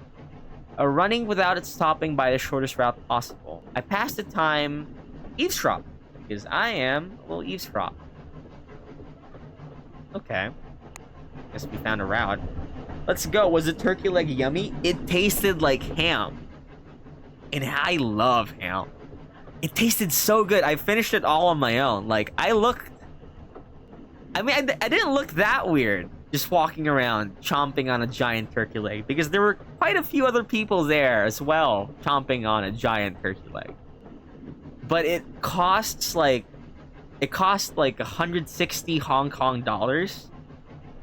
running without it stopping by the shortest route possible. I passed the time eavesdrop, because I am a little eavesdrop. Okay. Guess we found a route. Let's go. Was the turkey leg yummy? It tasted like ham. And I love ham. It tasted so good. I finished it all on my own. Like, I didn't look that weird just walking around chomping on a giant turkey leg, because there were quite a few other people there as well chomping on a giant turkey leg. But it costs like 160 Hong Kong dollars.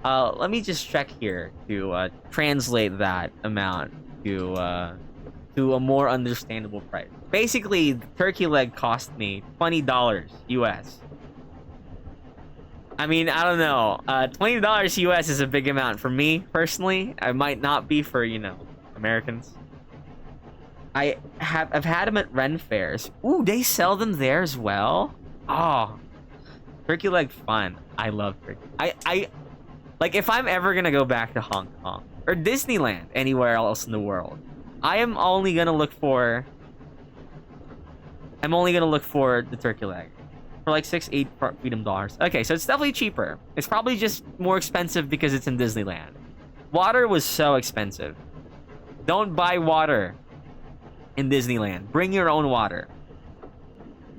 Let me just check here to translate that amount to a more understandable price. Basically, the turkey leg cost me $20 US. I mean, I don't know. $20 US is a big amount for me personally. I might not be for, you know, Americans. I've had them at Ren fairs. Ooh, they sell them there as well. Oh, turkey leg fun. I love turkey. I like, if I'm ever gonna go back to Hong Kong or Disneyland, anywhere else in the world, I'm only gonna look for the turkey leg for like $6-8 freedom dollars. Okay, so it's definitely cheaper. It's probably just more expensive because it's in Disneyland. Water was so expensive. Don't buy water in Disneyland. Bring your own water.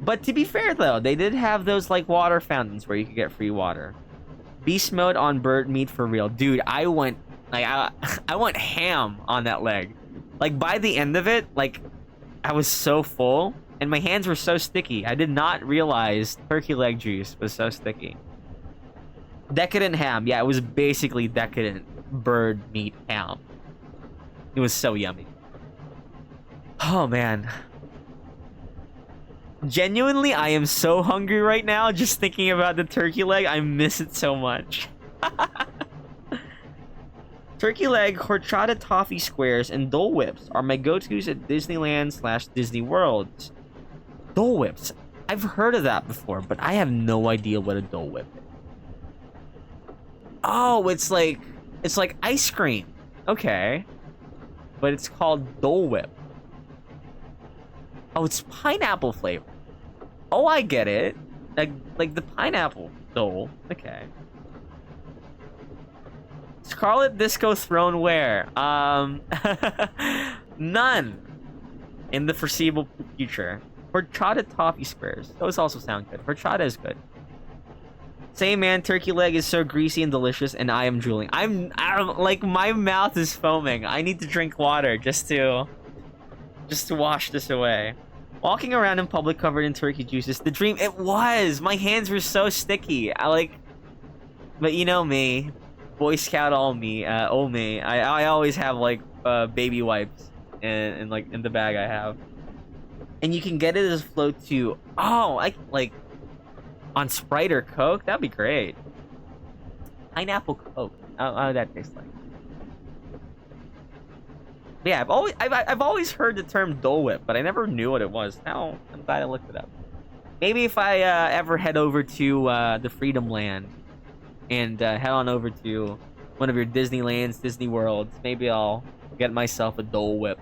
But to be fair though, they did have those like water fountains where you could get free water. Beast mode on bird meat for real. Dude, I went ham on that leg. Like, by the end of it, like, I was so full and my hands were so sticky. I did not realize turkey leg juice was so sticky. Decadent ham. Yeah, it was basically decadent bird meat ham. It was so yummy. Oh, man. Genuinely, I am so hungry right now just thinking about the turkey leg. I miss it so much. Turkey leg, horchata toffee squares, and Dole Whips are my go-tos at Disneyland/Disney World. Dole Whips. I've heard of that before, but I have no idea what a Dole Whip is. Oh, it's like ice cream. Okay. But it's called Dole Whip. Oh, it's pineapple flavor. Oh, I get it. Like the pineapple Dole. Okay. Scarlet Disco Throne where? None. In the foreseeable future. Horchata toffee squares. Those also sound good. Horchata is good. Same man, turkey leg is so greasy and delicious, and I am drooling. I'm like, my mouth is foaming. I need to drink water just to wash this away. Walking around in public covered in turkey juices. The dream. It was. My hands were so sticky. But you know me, Boy Scout old me. I always have like baby wipes and like in the bag I have. And you can get it as float too. Oh, like on Sprite or Coke. That'd be great. Pineapple Coke. How would that taste like? But yeah, I've always heard the term Dole Whip, but I never knew what it was. Now I'm glad I looked it up. Maybe if I ever head over to the Freedom Land and head on over to one of your Disneylands, Disney Worlds, maybe I'll get myself a Dole Whip.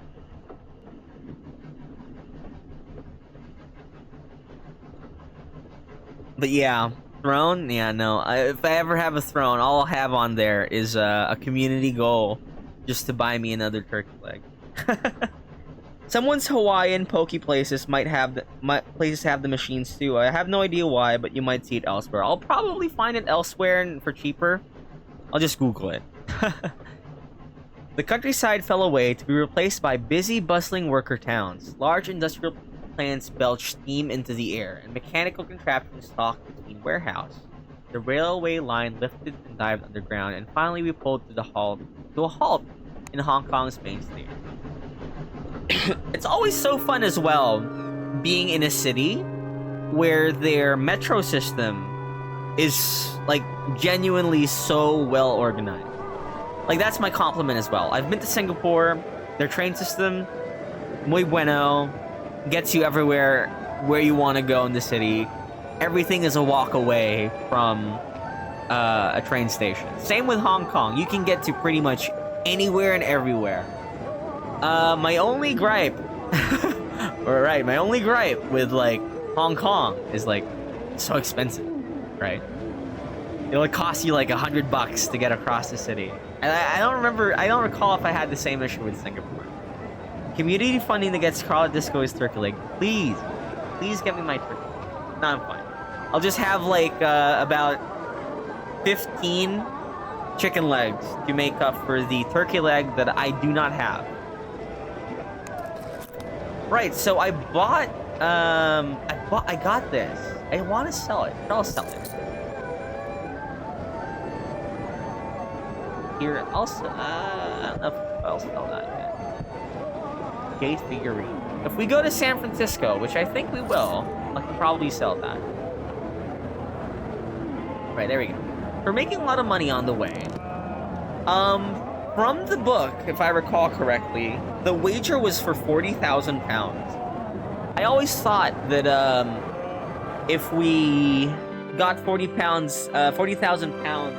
But yeah, throne? Yeah, no. If I ever have a throne, all I'll have on there is a community goal just to buy me another turkey leg. Someone's Hawaiian poke places might have places have the machines too. I have no idea why, but you might see it elsewhere. I'll probably find it elsewhere and for cheaper. I'll just Google it. The countryside fell away to be replaced by busy, bustling worker towns. Large industrial plants belched steam into the air, and mechanical contraptions stalked between warehouses. The railway line lifted and dived underground, and finally we pulled to a halt in Hong Kong's main station. It's always so fun as well being in a city where their metro system is like genuinely so well organized. Like, that's my compliment as well. I've been to Singapore. Their train system, muy bueno, gets you everywhere where you want to go in the city. Everything is a walk away from a train station. Same with Hong Kong. You can get to pretty much anywhere and everywhere. My only gripe, my only gripe with like Hong Kong is like so expensive, right? It'll cost you like $100 to get across the city. And I don't recall if I had the same issue with Singapore. Community funding to get Scarlet Disco's turkey leg. Please get me my turkey. No, I'm fine. I'll just have like about 15 chicken legs to make up for the turkey leg that I do not have. Right, so I got this. I want to sell it. I'll sell it. Here, I don't know if I'll sell that yet. Jade figurine. If we go to San Francisco, which I think we will, I can probably sell that. Right, there we go. We're making a lot of money on the way. From the book, if I recall correctly, the wager was for 40,000 pounds. I always thought that if we got 40,000 pounds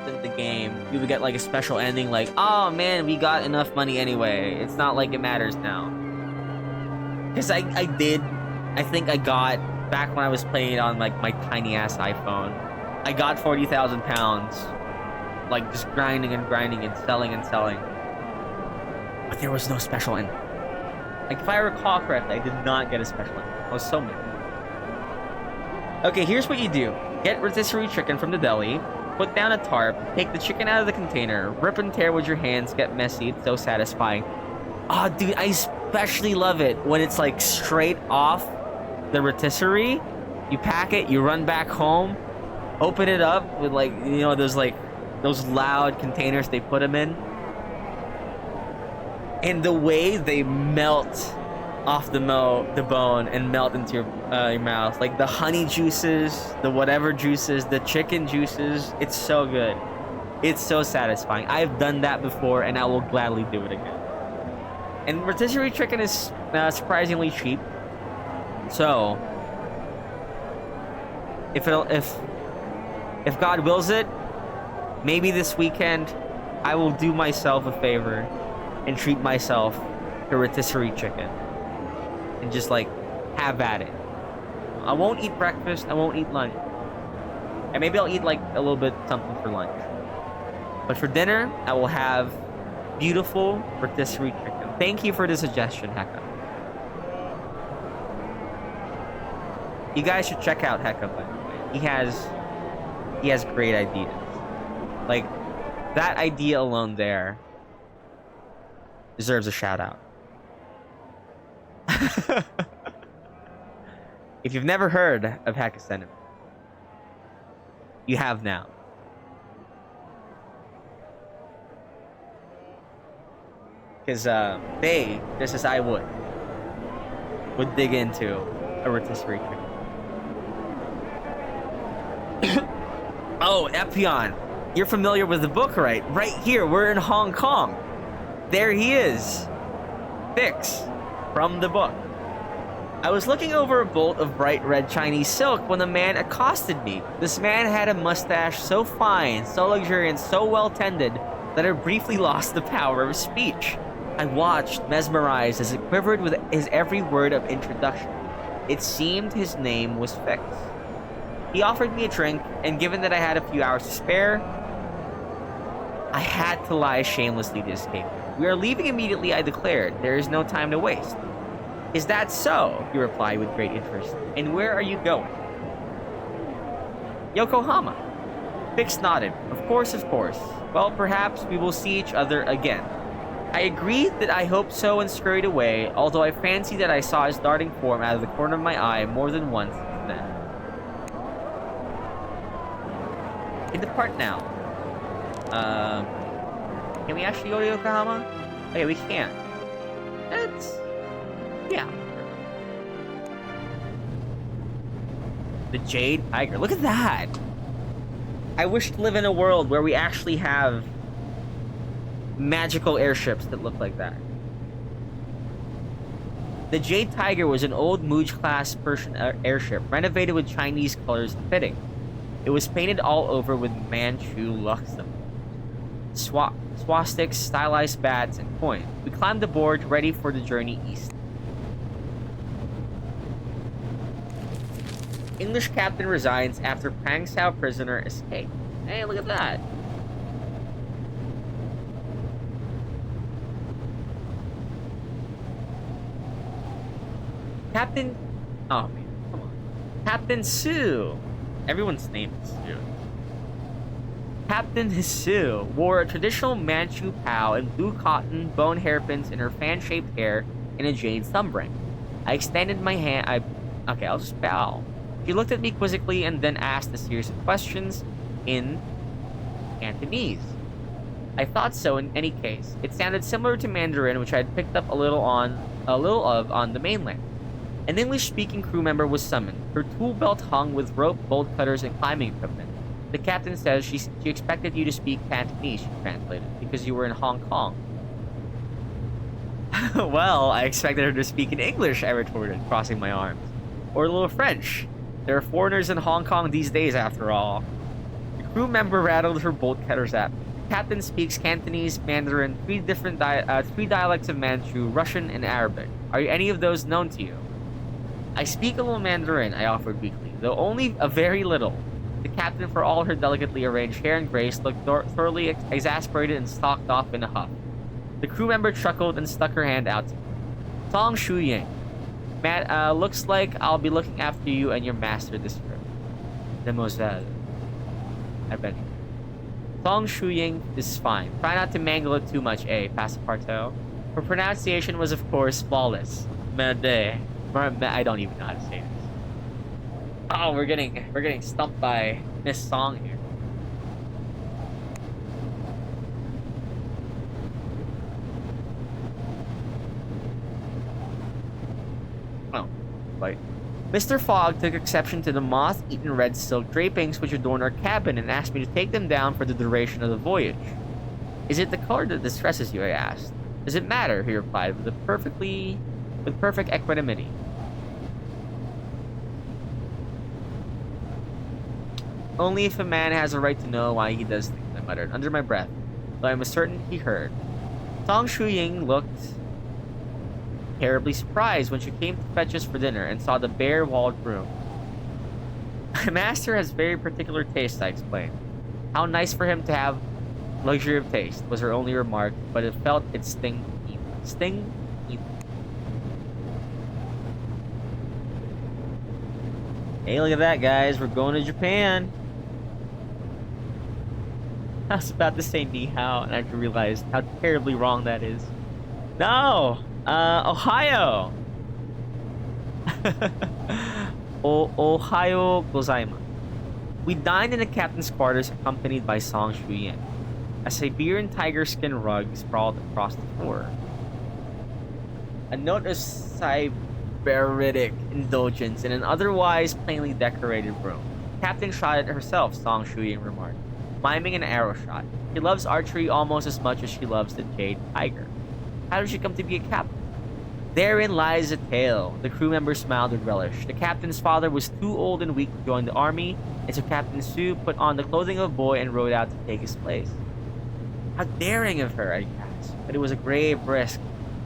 in the game, we would get like a special ending, like, oh man, we got enough money anyway. It's not like it matters now. Because I think I got, back when I was playing it on like my tiny ass iPhone, I got 40,000 pounds, like just grinding and selling and selling. But there was no special ending. Like, if I recall correctly, I did not get a special ending. I was so mad. Okay, here's what you do. Get rotisserie chicken from the deli, put down a tarp, take the chicken out of the container, rip and tear with your hands, get messy, it's so satisfying. Oh, dude, I especially love it when it's like straight off the rotisserie. You pack it, you run back home, open it up with like, you know, those loud containers they put them in. And the way they melt off the bone and melt into your mouth, like the honey juices, the whatever juices, the chicken juices, it's so good. It's so satisfying. I've done that before, and I will gladly do it again. And rotisserie chicken is surprisingly cheap. So, if God wills it, maybe this weekend I will do myself a favor and treat myself to rotisserie chicken and just like have at it. I won't eat breakfast, I won't eat lunch, and maybe I'll eat like a little bit something for lunch, but for dinner I will have beautiful rotisserie chicken. Thank you for the suggestion, Heka. You guys should check out Heka, by the way. He has great ideas. Like, that idea alone there deserves a shout out. If you've never heard of Heka Cinema, you have now. Because they, just as I would dig into a rotisserie chicken. Oh, Epion, you're familiar with the book, right? Right here, we're in Hong Kong. There he is. Fix from the book. I was looking over a bolt of bright red Chinese silk when a man accosted me. This man had a mustache so fine, so luxuriant, so well tended that I briefly lost the power of speech. I watched, mesmerized, as it quivered with his every word of introduction. It seemed his name was Fix. He offered me a drink, and given that I had a few hours to spare, I had to lie shamelessly to escape. We are leaving immediately, I declared. There is no time to waste. Is that so? He replied with great interest. And where are you going? Yokohama. Fix nodded. Of course, of course. Well, perhaps we will see each other again. I agreed that I hoped so and scurried away, although I fancied that I saw his darting form out of the corner of my eye more than once then. In the part now. Can we actually go to Yokohama? Okay, we can. Yeah. The Jade Tiger. Look at that! I wish to live in a world where we actually have magical airships that look like that. The Jade Tiger was an old Muj-class Persian airship, renovated with Chinese colors and fitting. It was painted all over with Manchu luxem, swastikas, stylized bats, and coins. We climbed aboard, ready for the journey east. English captain resigns after Pang Sao prisoner escape. Hey, look at that. Captain... Oh, man. Come on. Captain Sue. Everyone's name is Sue. Captain Hisu wore a traditional Manchu pow and blue cotton bone hairpins in her fan-shaped hair and a jade thumb ring. I extended my hand... Okay, I'll just bow. She looked at me quizzically and then asked a series of questions in Cantonese. I thought so in any case. It sounded similar to Mandarin, which I had picked up a little of on the mainland. An English-speaking crew member was summoned. Her tool belt hung with rope, bolt cutters, and climbing equipment. The captain says she expected you to speak Cantonese, she translated, because you were in Hong Kong. Well, I expected her to speak in English, I retorted, crossing my arms. Or a little French. There are foreigners in Hong Kong these days, after all. The crew member rattled her bolt cutters at me. The captain speaks Cantonese, Mandarin, three dialects of Manchu, Russian, and Arabic. Are any of those known to you? I speak a little Mandarin, I offered weakly, though only a very little. The captain, for all her delicately arranged hair and grace, looked thoroughly exasperated and stalked off in a huff. The crew member chuckled and stuck her hand out to me. Tong Shuying. Matt, looks like I'll be looking after you and your master this trip. Demoiselle. I bet you. Tong Shuying is fine. Try not to mangle it too much, Passepartout. Her pronunciation was, of course, flawless. Merde. I don't even know how to say this. Oh, we're getting stumped by Miss Song here. Oh, right. Mr. Fogg took exception to the moth-eaten red silk drapings which adorn our cabin and asked me to take them down for the duration of the voyage. Is it the color that distresses you? I asked. Does it matter? He replied with perfect equanimity. Only if a man has a right to know why he does things, I muttered under my breath, though I was certain he heard. Tong Shuying looked terribly surprised when she came to fetch us for dinner and saw the bare-walled room. My master has very particular taste, I explained. How nice for him to have luxury of taste, was her only remark, but it felt its sting even. Hey, look at that, guys. We're going to Japan. I was about to say ni hao, and I realized how terribly wrong that is. No! Ohio! Ohio gozaimasu. We dined in the captain's quarters accompanied by Song Shuying. A Siberian tiger skin rug sprawled across the floor. A note of sybaritic indulgence in an otherwise plainly decorated room. The captain shot at herself, Song Shuying remarked, miming an arrow shot. She loves archery almost as much as she loves the Jade Tiger. How did she come to be a captain? Therein lies a tale. The crew member smiled with relish. The captain's father was too old and weak to join the army, and so Captain Sue put on the clothing of a boy and rode out to take his place. How daring of her, I gasped. But it was a grave risk.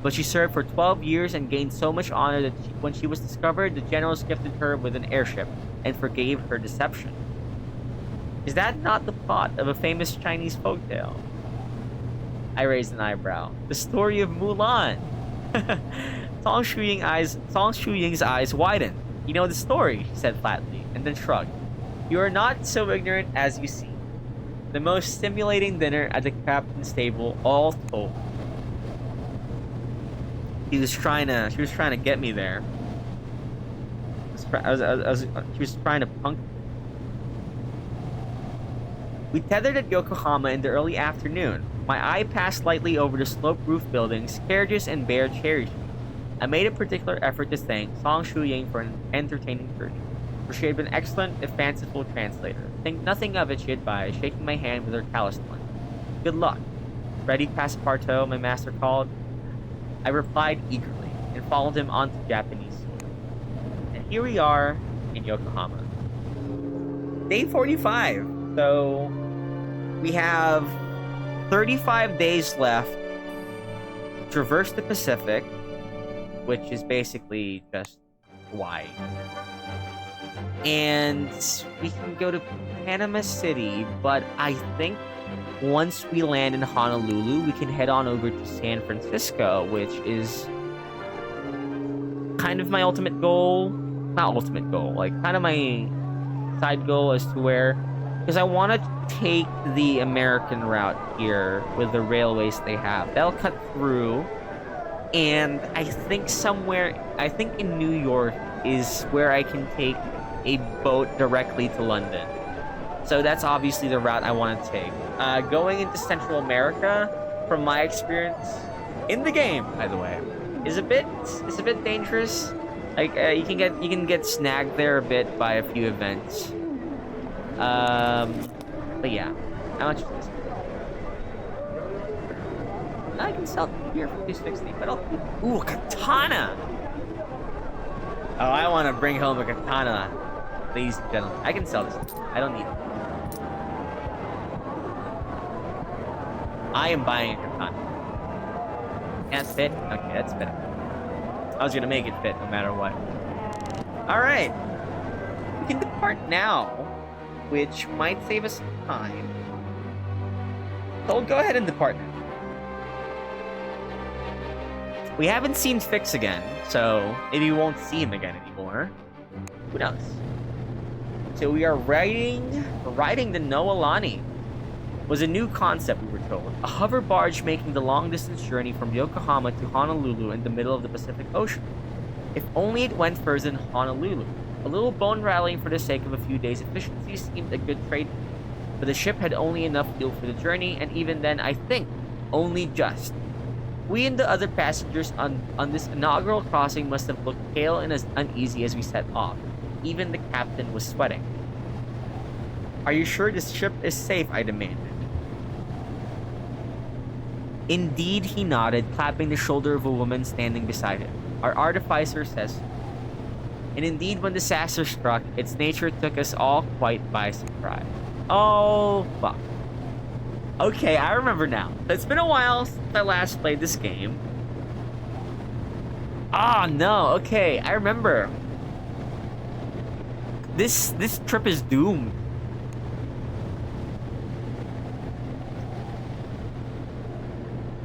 But she served for 12 years and gained so much honor that when she was discovered, the generals gifted her with an airship and forgave her deception. Is that not the plot of a famous Chinese folktale? I raised an eyebrow. The story of Mulan. Song Shuying's eyes widened. You know the story, she said flatly, and then shrugged. You are not so ignorant as you seem. The most stimulating dinner at the captain's table, all told. She was trying to get me there. She was trying to punk me. We tethered at Yokohama in the early afternoon. My eye passed lightly over the sloped roof buildings, carriages, and bare cherry trees. I made a particular effort to thank Song Shuying for an entertaining journey, for she had been excellent, if fanciful translator. Think nothing of it, she advised, shaking my hand with her calloused one. Good luck. Ready, Passepartout, my master called. I replied eagerly, and followed him onto Japanese soil. And here we are in Yokohama. Day 45. So we have 35 days left to traverse the Pacific, which is basically just Hawaii. And we can go to Panama City, but I think once we land in Honolulu, we can head on over to San Francisco, which is kind of my ultimate goal. Not ultimate goal, like kind of my side goal as to where, because I want to take the American route here with the railways they have. That'll cut through, and I think in New York is where I can take a boat directly to London. So that's obviously the route I want to take. Going into Central America, from my experience in the game, by the way, is a bit dangerous. Like you can get snagged there a bit by a few events. But yeah, how much is this? I can sell it here for 260, but ooh, a katana. Oh, I want to bring home a katana, ladies and gentlemen. I can sell this. I don't need it. I am buying a katana. Can't fit? Okay, that's better. I was gonna make it fit no matter what. Alright. We can depart now, which might save us some time. So we'll go ahead and depart now. We haven't seen Fix again, so maybe we won't see him again anymore. Who knows? So we are riding the Noelani. Was a new concept, we were told. A hover barge making the long-distance journey from Yokohama to Honolulu in the middle of the Pacific Ocean. If only it went further than Honolulu. A little bone-rattling for the sake of a few days' efficiency seemed a good trade, but the ship had only enough fuel for the journey, and even then, I think, only just. We and the other passengers on this inaugural crossing must have looked pale and as uneasy as we set off. Even the captain was sweating. Are you sure this ship is safe? I demanded. Indeed, he nodded, clapping the shoulder of a woman standing beside him. Our artificer says so. And indeed, when disaster struck, its nature took us all quite by surprise. Oh, fuck. Okay, I remember now. It's been a while since I last played this game. Ah, no. Okay, I remember. This trip is doomed.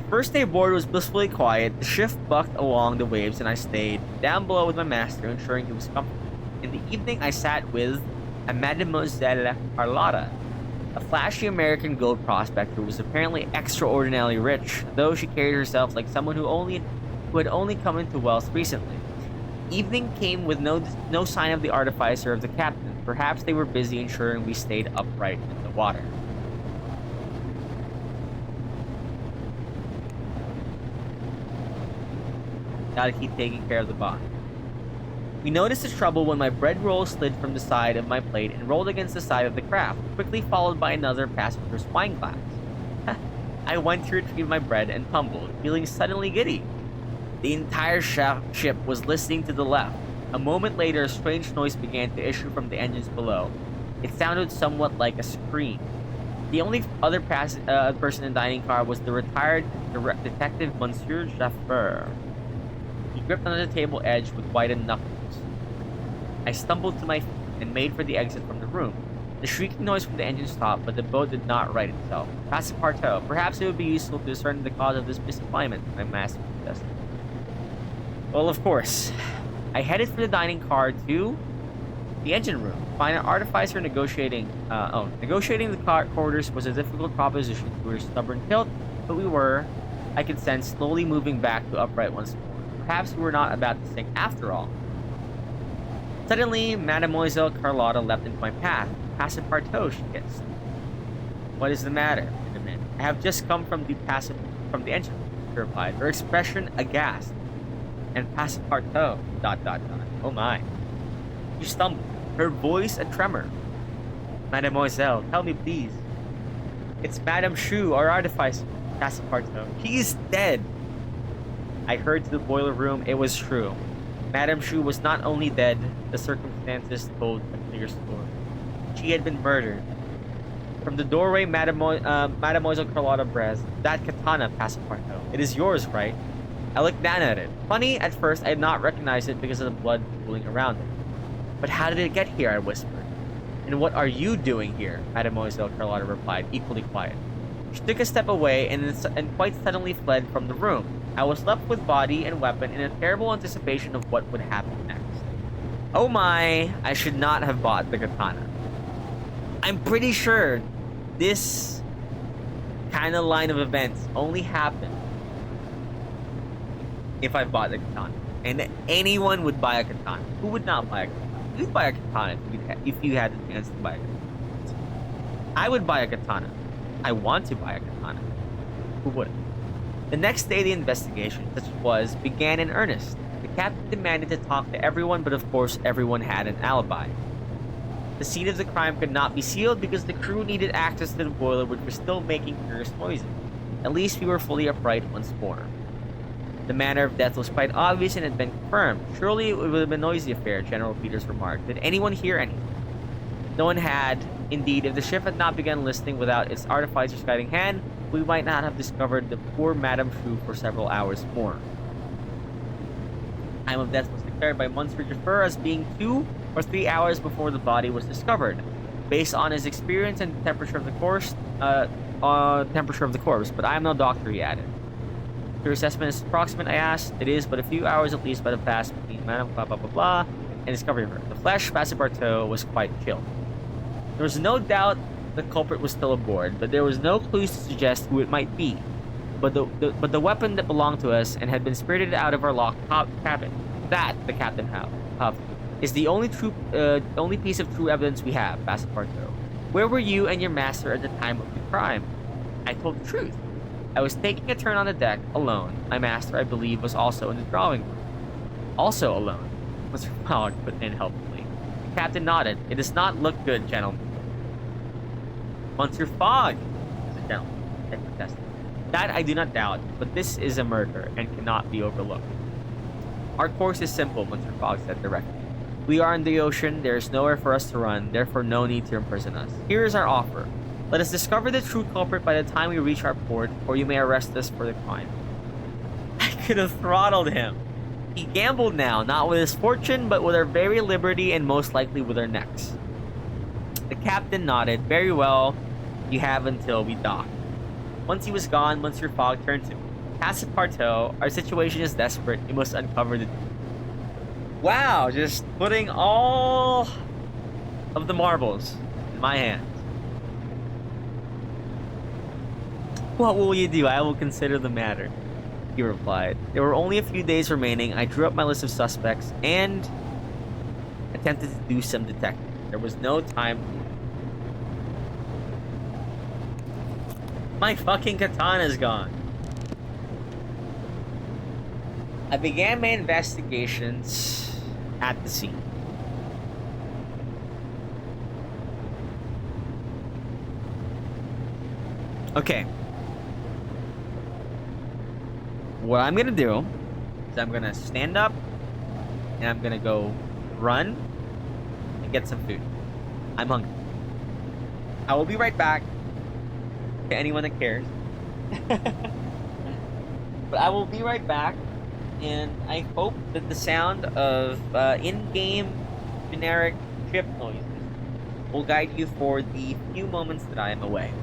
First day aboard was blissfully quiet. The ship bucked along the waves and I stayed down below with my master, ensuring he was comfortable. In the evening, I sat with a Mademoiselle Carlotta, a flashy American gold prospector who was apparently extraordinarily rich, though she carried herself like someone who had only come into wealth recently. Evening came with no sign of the artificer of the captain. Perhaps they were busy ensuring we stayed upright in the water. Gotta keep taking care of the bond. We noticed the trouble when my bread roll slid from the side of my plate and rolled against the side of the craft, quickly followed by another passenger's wine glass. I went to retrieve my bread and tumbled, feeling suddenly giddy. The entire ship was listing to the left. A moment later, a strange noise began to issue from the engines below. It sounded somewhat like a scream. The only other person in the dining car was the retired detective Monsieur Jaffer. He gripped onto the table edge with whitened knuckles. I stumbled to my feet and made for the exit from the room. The shrieking noise from the engine stopped, but the boat did not right itself. Passepartout, perhaps it would be useful to discern the cause of this misalignment, my master suggested. Well, of course. I headed for the dining car to the engine room. Find an artificer negotiating the car quarters was a difficult proposition to her stubborn tilt, but we were, I could sense, slowly moving back to upright once more. Perhaps we were not about to sink after all. Suddenly, Mademoiselle Carlotta leapt into my path. Passepartout, she hissed. What is the matter? I demanded. I have just come from the engine room, she replied, her expression aghast. And Passepartout, ... Oh my. She stumbled, her voice a tremor. Mademoiselle, tell me please. It's Madame Chou, our artificer, Passepartout. He is dead. I hurried to the boiler room. It was true. Madame Chou was not only dead, the circumstances told a clear story. She had been murdered. From the doorway, Mademoiselle Carlotta Brez, that katana, Passepartout. It is yours, right? I looked down at it. Funny, at first, I had not recognized it because of the blood pooling around it. But how did it get here? I whispered. And what are you doing here? Mademoiselle Carlotta replied, equally quiet. She took a step away and quite suddenly fled from the room. I was left with body and weapon in a terrible anticipation of what would happen next. Oh my, I should not have bought the katana. I'm pretty sure this kind of line of events only happened if I bought the katana. And anyone would buy a katana. Who would not buy a katana? You'd buy a katana if you had the chance to buy a katana. I would buy a katana. I want to buy a katana. Who wouldn't? The next day, the investigation, such as it was, began in earnest. The captain demanded to talk to everyone, but of course, everyone had an alibi. The scene of the crime could not be sealed because the crew needed access to the boiler, which was still making curious noises. At least we were fully upright once more. The manner of death was quite obvious and had been confirmed. Surely it would have been a noisy affair, General Peters remarked. Did anyone hear anything? No one had. Indeed, if the ship had not begun listing without its artificer's guiding hand, we might not have discovered the poor Madame Chou for several hours more. Time of death was declared by Monsieur Jaffer as being 2 or 3 hours before the body was discovered, based on his experience and the temperature of the corpse. But I am no doctor, he added. Your assessment is approximate, I asked. It is, but a few hours at least might have passed between Madame blah blah blah blah and discovery of her. The flesh, Passepartout, was quite chilled. There was no doubt the culprit was still aboard, but there was no clues to suggest who it might be. But the weapon that belonged to us and had been spirited out of our locked cabin, that, the captain huffed, is the only piece of true evidence we have, Passepartout. Where were you and your master at the time of the crime? I told the truth. I was taking a turn on the deck, alone. My master, I believe, was also in the drawing room. Also alone, Mr. Fogg put in helpfully. The captain nodded. It does not look good, gentlemen. Monsieur Fogg, said gentlemen, I protested. That I do not doubt, but this is a murder and cannot be overlooked. Our course is simple, Monsieur Fogg said directly. We are in the ocean, there is nowhere for us to run, therefore no need to imprison us. Here is our offer. Let us discover the true culprit by the time we reach our port, or you may arrest us for the crime. I could have throttled him. He gambled now, not with his fortune, but with our very liberty and most likely with our necks. The captain nodded. Very well, you have until we dock. Once he was gone, Monsieur Fogg turned to me. Passepartout, our situation is desperate. We must uncover the truth. Wow, just putting all of the marbles in my hands. What will you do? I will consider the matter, he replied. There were only a few days remaining. I drew up my list of suspects and attempted to do some detecting. There was no time. My fucking katana's gone. I began my investigations at the scene. Okay. What I'm gonna do is I'm gonna stand up and I'm gonna go run and get some food. I'm hungry. I will be right back to anyone that cares. But I will be right back, and I hope that the sound of in-game generic ship noises will guide you for the few moments that I am away.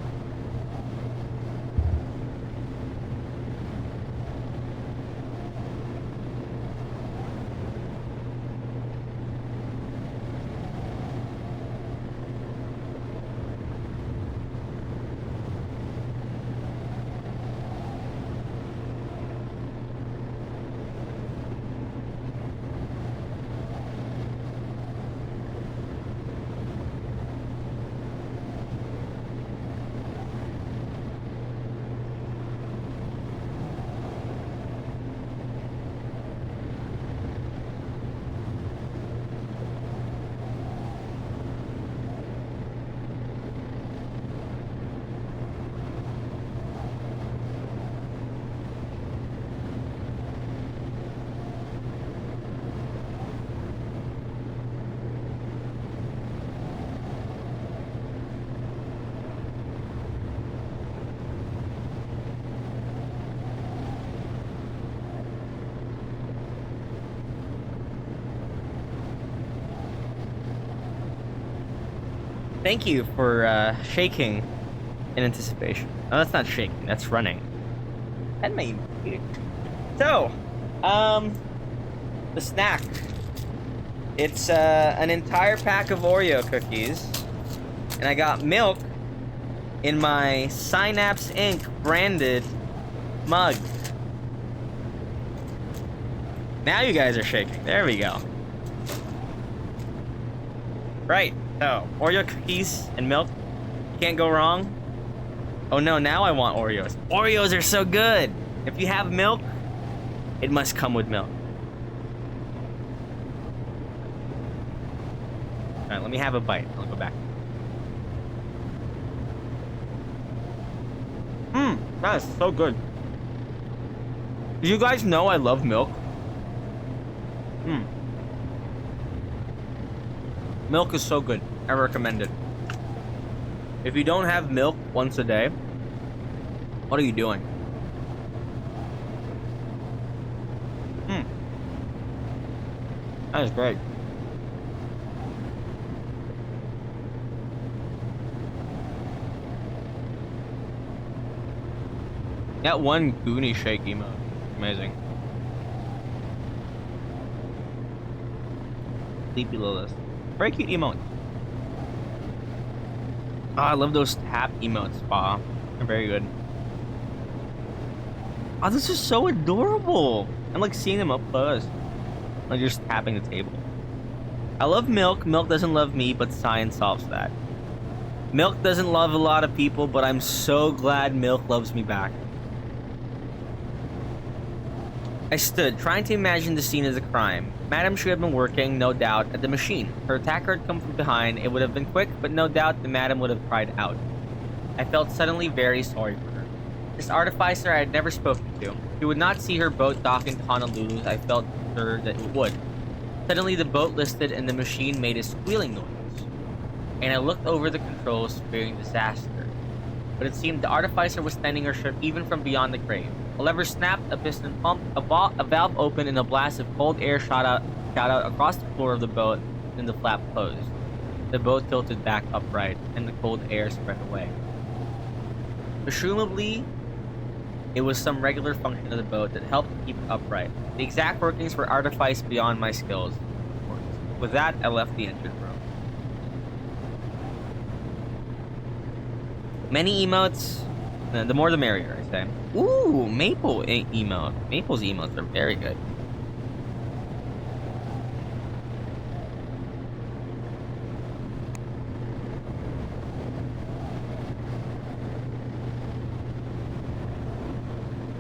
Thank you for shaking in anticipation. No, that's not shaking. That's running. That made me. So, the snack. It's an entire pack of Oreo cookies, and I got milk in my Synapse Inc. branded mug. Now you guys are shaking. There we go. Right. So, Oreo cookies and milk. Can't go wrong. Oh no, now I want Oreos. Oreos are so good. If you have milk, it must come with milk. Alright, let me have a bite. I'll go back. That is so good. Did you guys know I love milk? Milk is so good. I recommend it. If you don't have milk once a day, what are you doing? That is great. That one Goonie shake emote. Amazing. Sleepy Lilith. Very cute emote. Oh, I love those tap emotes, Spa. They're very good. Oh, this is so adorable. I'm like seeing them up close. Like just tapping the table. I love milk. Milk doesn't love me, but science solves that. Milk doesn't love a lot of people, but I'm so glad milk loves me back. I stood, trying to imagine the scene as a crime. Madam should have been working, no doubt, at the machine. Her attacker had come from behind. It would have been quick, but no doubt the madam would have cried out. I felt suddenly very sorry for her. This artificer I had never spoken to. He would not see her boat dock in Honolulu. I felt sure that it would. Suddenly the boat listed and the machine made a squealing noise. And I looked over the controls, fearing disaster. But it seemed the artificer was sending her ship even from beyond the crave. A lever snapped, a piston pumped, a valve opened, and a blast of cold air shot out across the floor of the boat, and the flap closed. The boat tilted back upright, and the cold air spread away. Presumably, it was some regular function of the boat that helped keep it upright. The exact workings were artifice beyond my skills. With that, I left the engine room. Many emotes. The more the merrier, I say. Ooh, Maple emote. Maple's emotes are very good.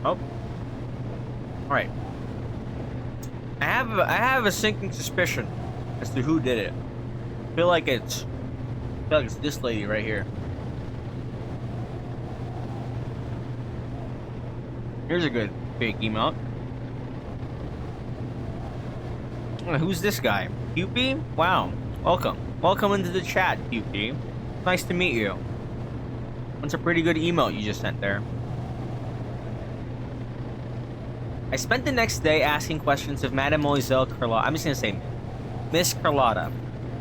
Oh. Alright. I have a sinking suspicion as to who did it. I feel like it's this lady right here. Here's a good fake emote. Who's this guy? Cupie? Wow. Welcome. Welcome into the chat, Cupie. Nice to meet you. That's a pretty good emote you just sent there. I spent the next day asking questions of Mademoiselle Carlotta. I'm just gonna say Miss Carlotta.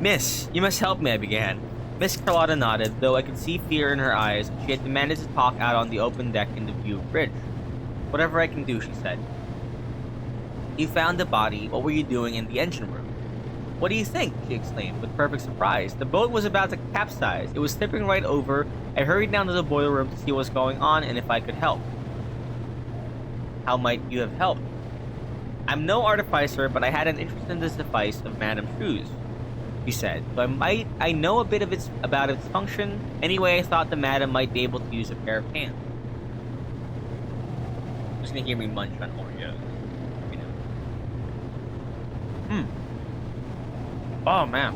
Miss, you must help me, I began. Miss Carlotta nodded, though I could see fear in her eyes. She had demanded to talk out on the open deck in the view of bridge. Whatever I can do, she said. You found the body. What were you doing in the engine room? What do you think? She exclaimed, with perfect surprise. The boat was about to capsize. It was tipping right over. I hurried down to the boiler room to see what was going on and if I could help. How might you have helped? I'm no artificer, but I had an interest in this device of Madame Shoes, she said. So I know a bit of about its function. Anyway, I thought the madam might be able to use a pair of hands. Just gonna hear me munch on Oreos. You know. Oh man.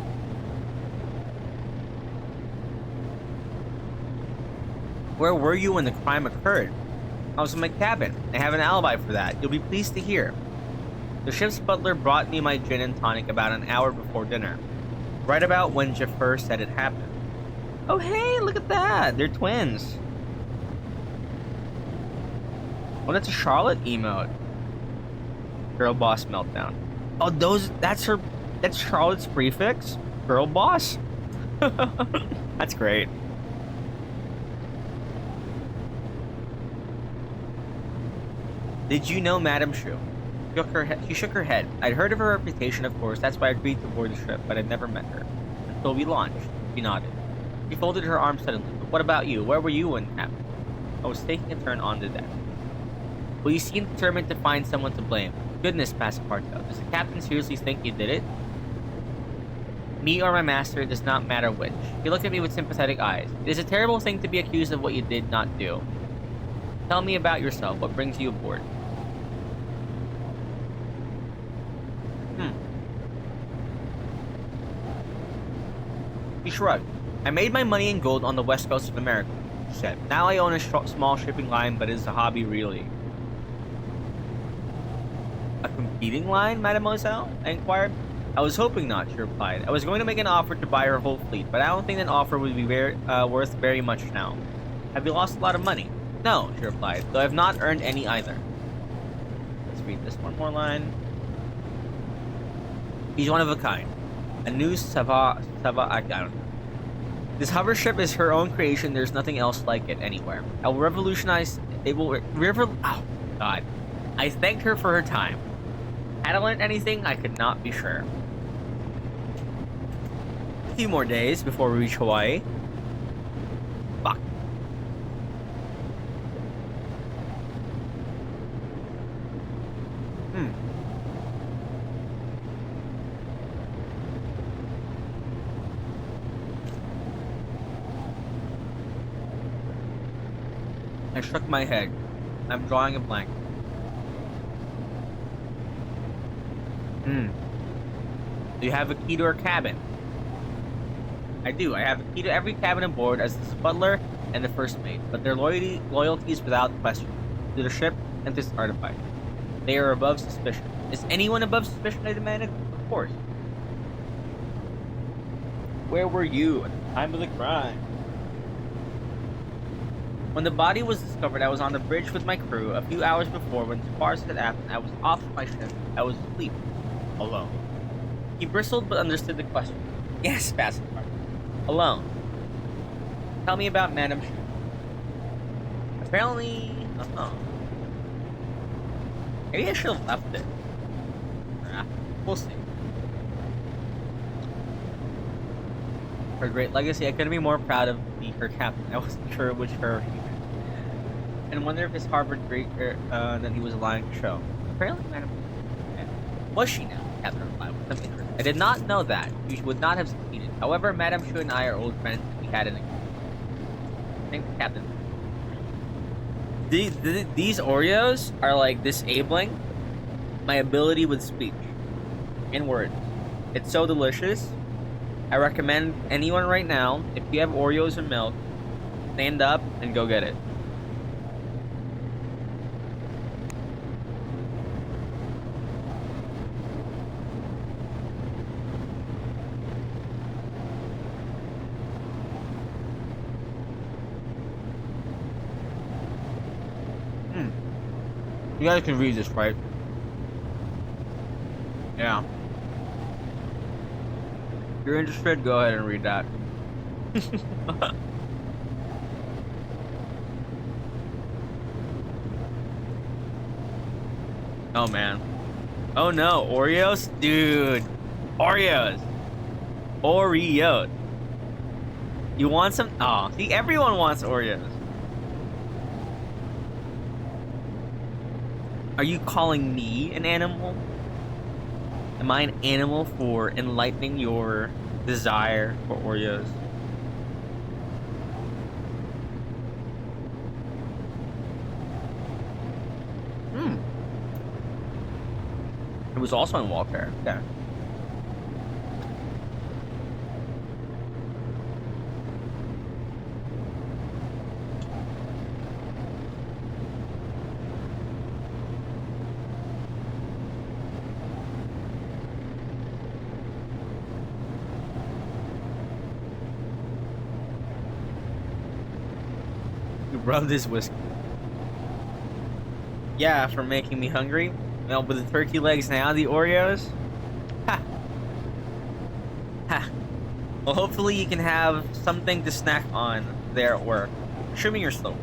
Where were you when the crime occurred? I was in my cabin. I have an alibi for that. You'll be pleased to hear. The ship's butler brought me my gin and tonic about an hour before dinner. Right about when Jafar said it happened. Oh hey, look at that! They're twins. Oh, that's a Charlotte emote. Girl boss meltdown. Oh, that's Charlotte's prefix? Girl boss? That's great. Did you know Madame Shu? She shook her head. I'd heard of her reputation, of course. That's why I agreed to board the ship, but I'd never met her until we launched. She nodded. She folded her arms suddenly. But what about you? Where were you when it happened? I was taking a turn on the deck. Well, you seem determined to find someone to blame. Goodness, Passepartout. Does the captain seriously think you did it? Me or my master, it does not matter which. He looked at me with sympathetic eyes. It is a terrible thing to be accused of what you did not do. Tell me about yourself. What brings you aboard? He shrugged. I made my money in gold on the west coast of America, she said. Now I own a small shipping line, but it is a hobby, really. A competing line, mademoiselle? I inquired. I was hoping not, she replied. I was going to make an offer to buy her whole fleet, but I don't think that offer would be worth very much now. Have you lost a lot of money? No, she replied, though I've not earned any either. Let's read this one more line. He's one of a kind. A new Sava, I don't know. This hover ship is her own creation. There's nothing else like it anywhere. I will revolutionize. It will oh, God. I thanked her for her time. Had I learned anything, I could not be sure. A few more days before we reach Hawaii. Fuck. I shook my head. I'm drawing a blank. Do you have a key to her cabin? I do. I have a key to every cabin aboard as the butler and the first mate, but their loyalty is without question to the ship and to its artificer. They are above suspicion. Is anyone above suspicion? I demanded. Of course. Where were you at the time of the crime? When the body was discovered, I was on the bridge with my crew. A few hours before, when Sparse had happened, I was off my ship. I was asleep. Alone. He bristled but understood the question. Yes, Passepartout. Alone. Tell me about Madame Shu. Apparently... Maybe I should have left it. We'll see. Her great legacy, I couldn't be more proud of her captain. I wasn't sure which her he meant. And wonder if his Harvard grade that he was lying to show. Apparently, Madame was she now? Captain replied with some interest. I did not know that. You would not have succeeded. However, Madame Shu and I are old friends, and we had an agreement. Thank the captain. These Oreos are like disabling my ability with speech and words. It's so delicious. I recommend anyone right now, if you have Oreos and milk, stand up and go get it. You guys can read this, right? Yeah. If you're interested, go ahead and read that. Oh man. Oh no, Oreos? Dude. Oreos. Oreos. You want some? Oh, see, everyone wants Oreos. Are you calling me an animal? Am I an animal for enlightening your desire for Oreos? It was also in Walker. Yeah. You rubbed this whiskey. Yeah, for making me hungry. Well, with the turkey legs now, the Oreos. Ha! Ha! Well, hopefully you can have something to snack on there at work. Assuming you're slow.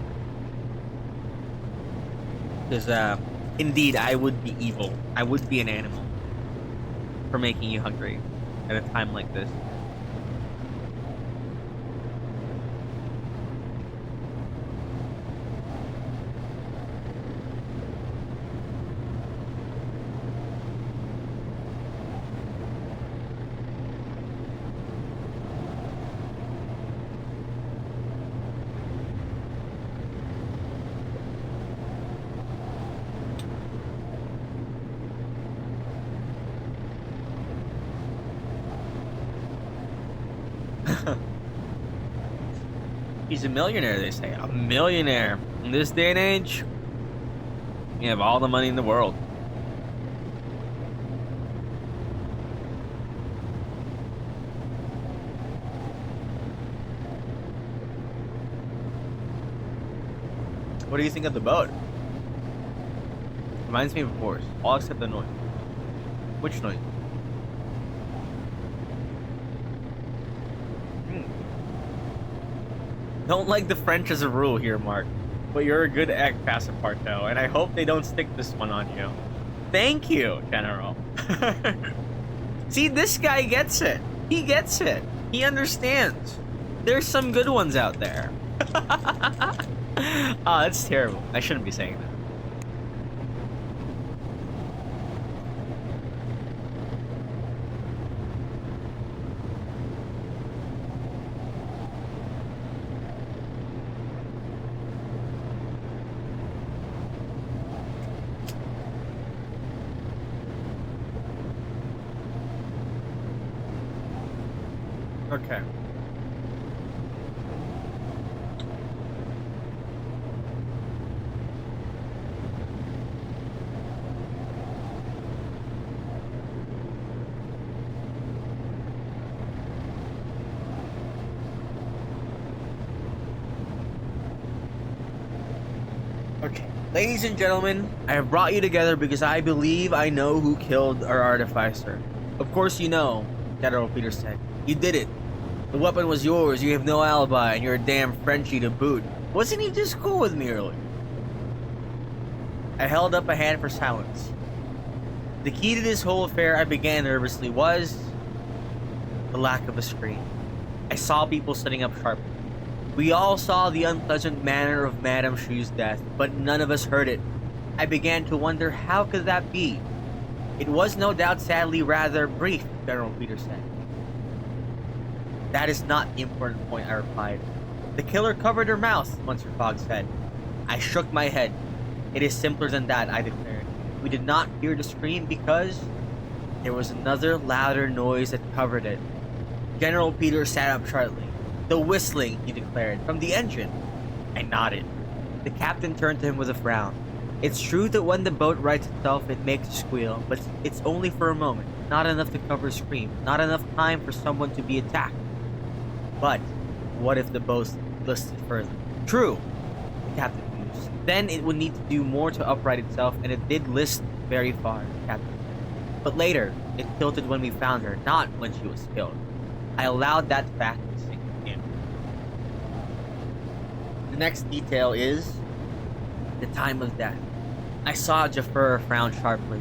Because, indeed, I would be evil. I would be an animal for making you hungry at a time like this. He's a millionaire, they say. A millionaire. In this day and age, you have all the money in the world. What do you think of the boat? Reminds me of a horse. All except the noise. Which noise? Don't like the French as a rule here, Mark. But you're a good egg passapartout, and I hope they don't stick this one on you. Thank you, General. See, this guy gets it. He gets it. He understands. There's some good ones out there. Oh, that's terrible. I shouldn't be saying that. Okay. Okay. Ladies and gentlemen, I have brought you together because I believe I know who killed our artificer. Of course you know, General Peter said. You did it. The weapon was yours, you have no alibi, and you're a damn Frenchie to boot. Wasn't he just cool with me earlier? I held up a hand for silence. The key to this whole affair, I began nervously, was the lack of a scream. I saw people sitting up sharply. We all saw the unpleasant manner of Madame Chu's death, but none of us heard it. I began to wonder how could that be? It was no doubt sadly rather brief, General Peter said. That is not the important point, I replied. The killer covered her mouth, Monsieur Fogg said. I shook my head. It is simpler than that, I declared. We did not hear the scream because there was another louder noise that covered it. General Peter sat up sharply. The whistling, he declared, from the engine. I nodded. The captain turned to him with a frown. It's true that when the boat rights itself, it makes a squeal, but it's only for a moment. Not enough to cover a scream. Not enough time for someone to be attacked. But what if the boat listed further? True, the captain mused. Then it would need to do more to upright itself, and it did list very far, the captain said. But later, it tilted when we found her, not when she was killed. I allowed that fact to sink in. The next detail is the time of death. I saw Jafar frown sharply.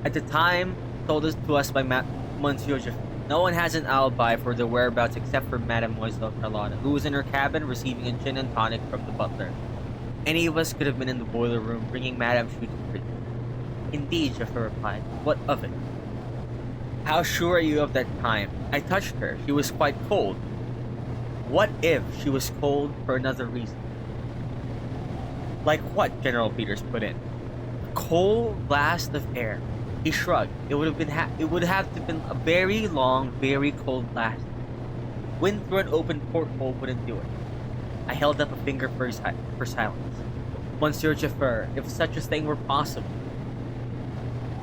At the time told us to us by Monsieur Jafar, no one has an alibi for the whereabouts except for Mademoiselle Carlotta, who was in her cabin receiving a gin and tonic from the butler. Any of us could have been in the boiler room bringing Madame Chu to prison. Indeed, Jafar replied. What of it? How sure are you of that time? I touched her. She was quite cold. What if she was cold for another reason? Like what? General Peters put in. Cold blast of air. He shrugged. It would have to have been a very long, very cold blast. Wind through an open porthole wouldn't do it. I held up a finger for silence. Monsieur Jafar, if such a thing were possible.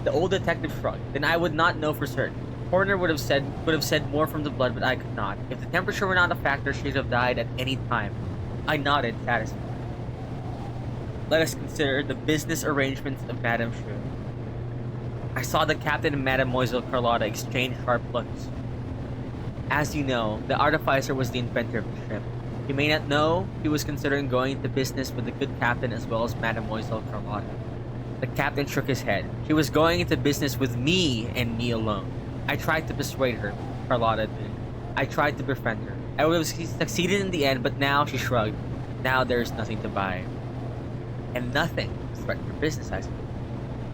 The old detective shrugged. Then I would not know for certain. Coroner would have said more from the blood, but I could not. If the temperature were not a factor, she'd have died at any time. I nodded, satisfied. Let us consider the business arrangements of Madame Chu. I saw the captain and Mademoiselle Carlotta exchange sharp looks. As you know, the artificer was the inventor of the ship. You may not know he was considering going into business with the good captain as well as Mademoiselle Carlotta. The captain shook his head. She was going into business with me and me alone. I tried to persuade her, Carlotta did. I tried to befriend her. I would have succeeded in the end, but now she shrugged. Now there's nothing to buy. And nothing threatened her business, I said.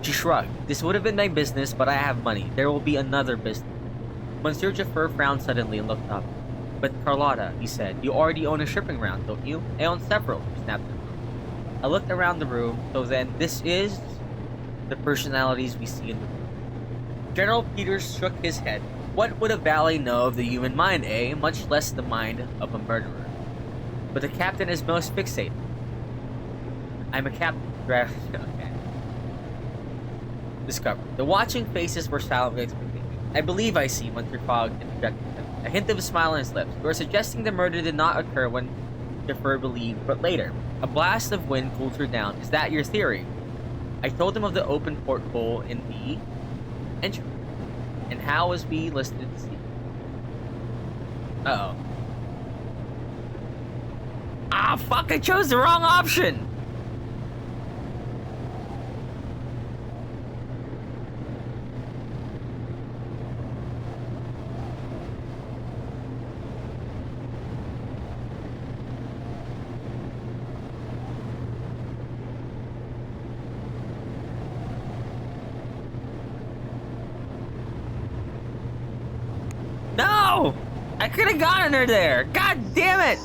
She shrugged. This would have been my business, but I have money. There will be another business. Monsieur Jaffer frowned suddenly and looked up. But Carlotta, he said, you already own a shipping ground, don't you? I own several, snapped him. I looked around the room, so then this is the personalities we see in the room. General Peters shook his head. What would a valet know of the human mind, eh? Much less the mind of a murderer. But the captain is most fixated. I'm a captain. Okay. Discovered. The watching faces were silent with expectation. I believe I see, Monsieur Fogg interjected him. A hint of a smile on his lips. You are suggesting the murder did not occur when Jaffer believed, but later. A blast of wind cooled her down. Is that your theory? I told him of the open porthole in the engine. And how was we listed to see? Uh-oh. Ah, fuck, I chose the wrong option! No! I could have gotten her there! God damn it!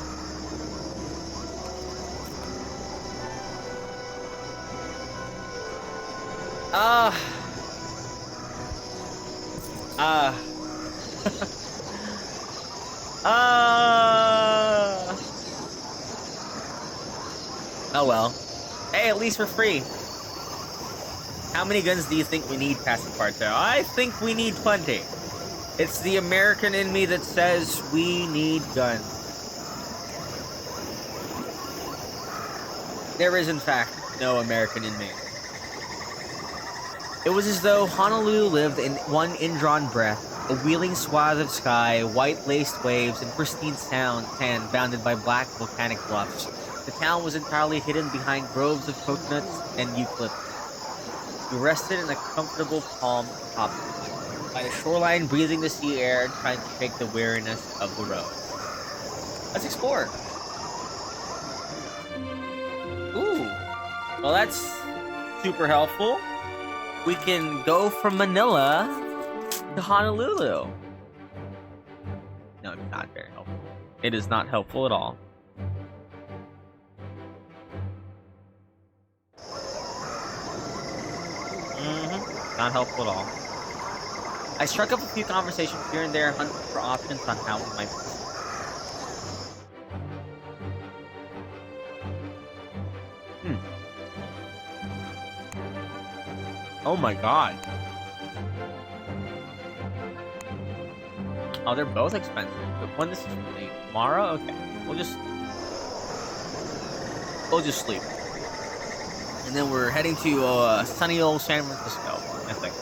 Oh well. Hey, at least we're free. How many guns do you think we need, Passepartout? I think we need plenty. It's the American in me that says we need guns. There is, in fact, no American in me. It was as though Honolulu lived in one indrawn breath, a wheeling swath of sky, white-laced waves, and pristine sand bounded by black volcanic bluffs. The town was entirely hidden behind groves of coconuts and eucalyptus. We rested in a comfortable palm top by the shoreline, breathing the sea air and trying to shake the weariness of the road. Let's explore. Ooh. Well, that's super helpful. We can go from Manila to Honolulu. No, it's not very helpful. It is not helpful at all. Not helpful at all. I struck up a few conversations here and there, hunting for options on how we might proceed. Oh my god. Oh, they're both expensive. But when this is really tomorrow? Okay. We'll just sleep. And then we're heading to sunny old San Francisco, I think.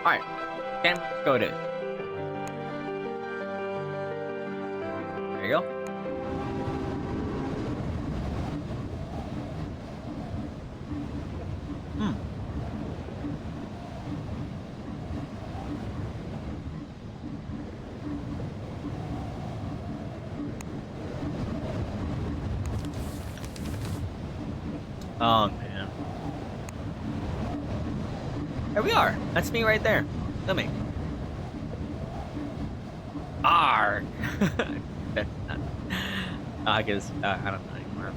Alright. San Francisco it is. There you go. Oh, man. There we are. That's me right there. Look at me. Arg. That's not... I guess... I don't know anymore.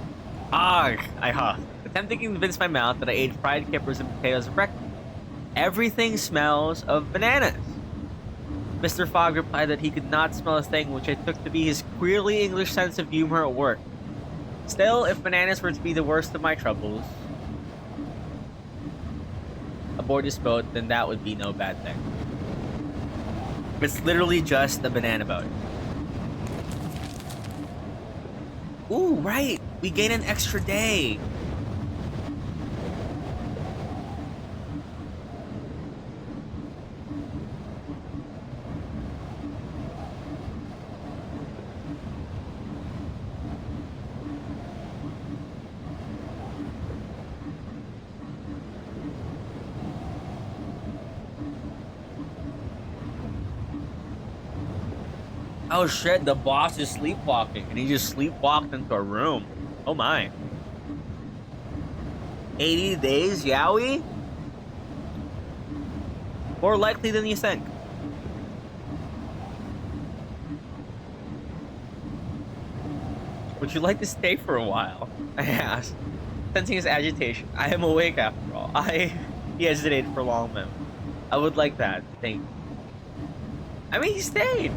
Arg. I huffed, attempting to convince my mouth that I ate fried kippers and potatoes for breakfast. Everything smells of bananas. Mr. Fogg replied that he could not smell a thing, which I took to be his queerly English sense of humor at work. Still, if bananas were to be the worst of my troubles aboard this boat, then that would be no bad thing. It's literally just a banana boat. Ooh, right! We gain an extra day! Oh shit, the boss is sleepwalking, and he just sleepwalked into a room. Oh my. 80 days, Yowie? More likely than you think. Would you like to stay for a while? I asked, sensing his agitation. I am awake after all. He hesitated for a long moment. I would like that, thank you. I mean, he stayed.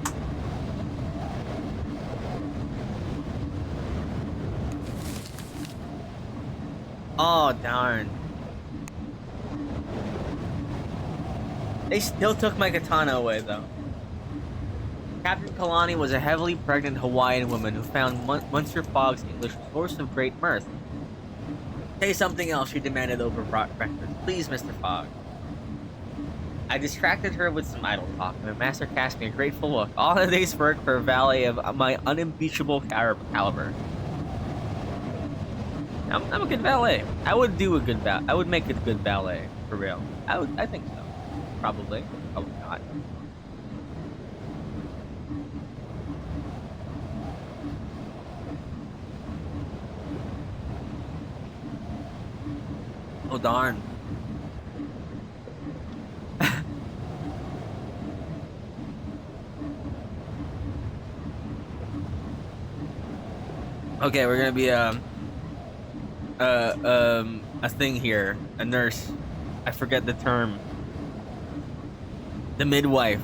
Oh, darn. They still took my katana away, though. Captain Kalani was a heavily pregnant Hawaiian woman who found Monsieur Fogg's English a source of great mirth. Say something else, she demanded over breakfast. Please, Mr. Fogg. I distracted her with some idle talk, and the master cast me a grateful look. All a day's work for a valet of my unimpeachable caliber. I'm a good valet. I would do a good I would make a good valet, for real. I think so. Probably. Probably not. Oh, darn. Okay, we're gonna be a thing here. A nurse. I forget the term. The midwife.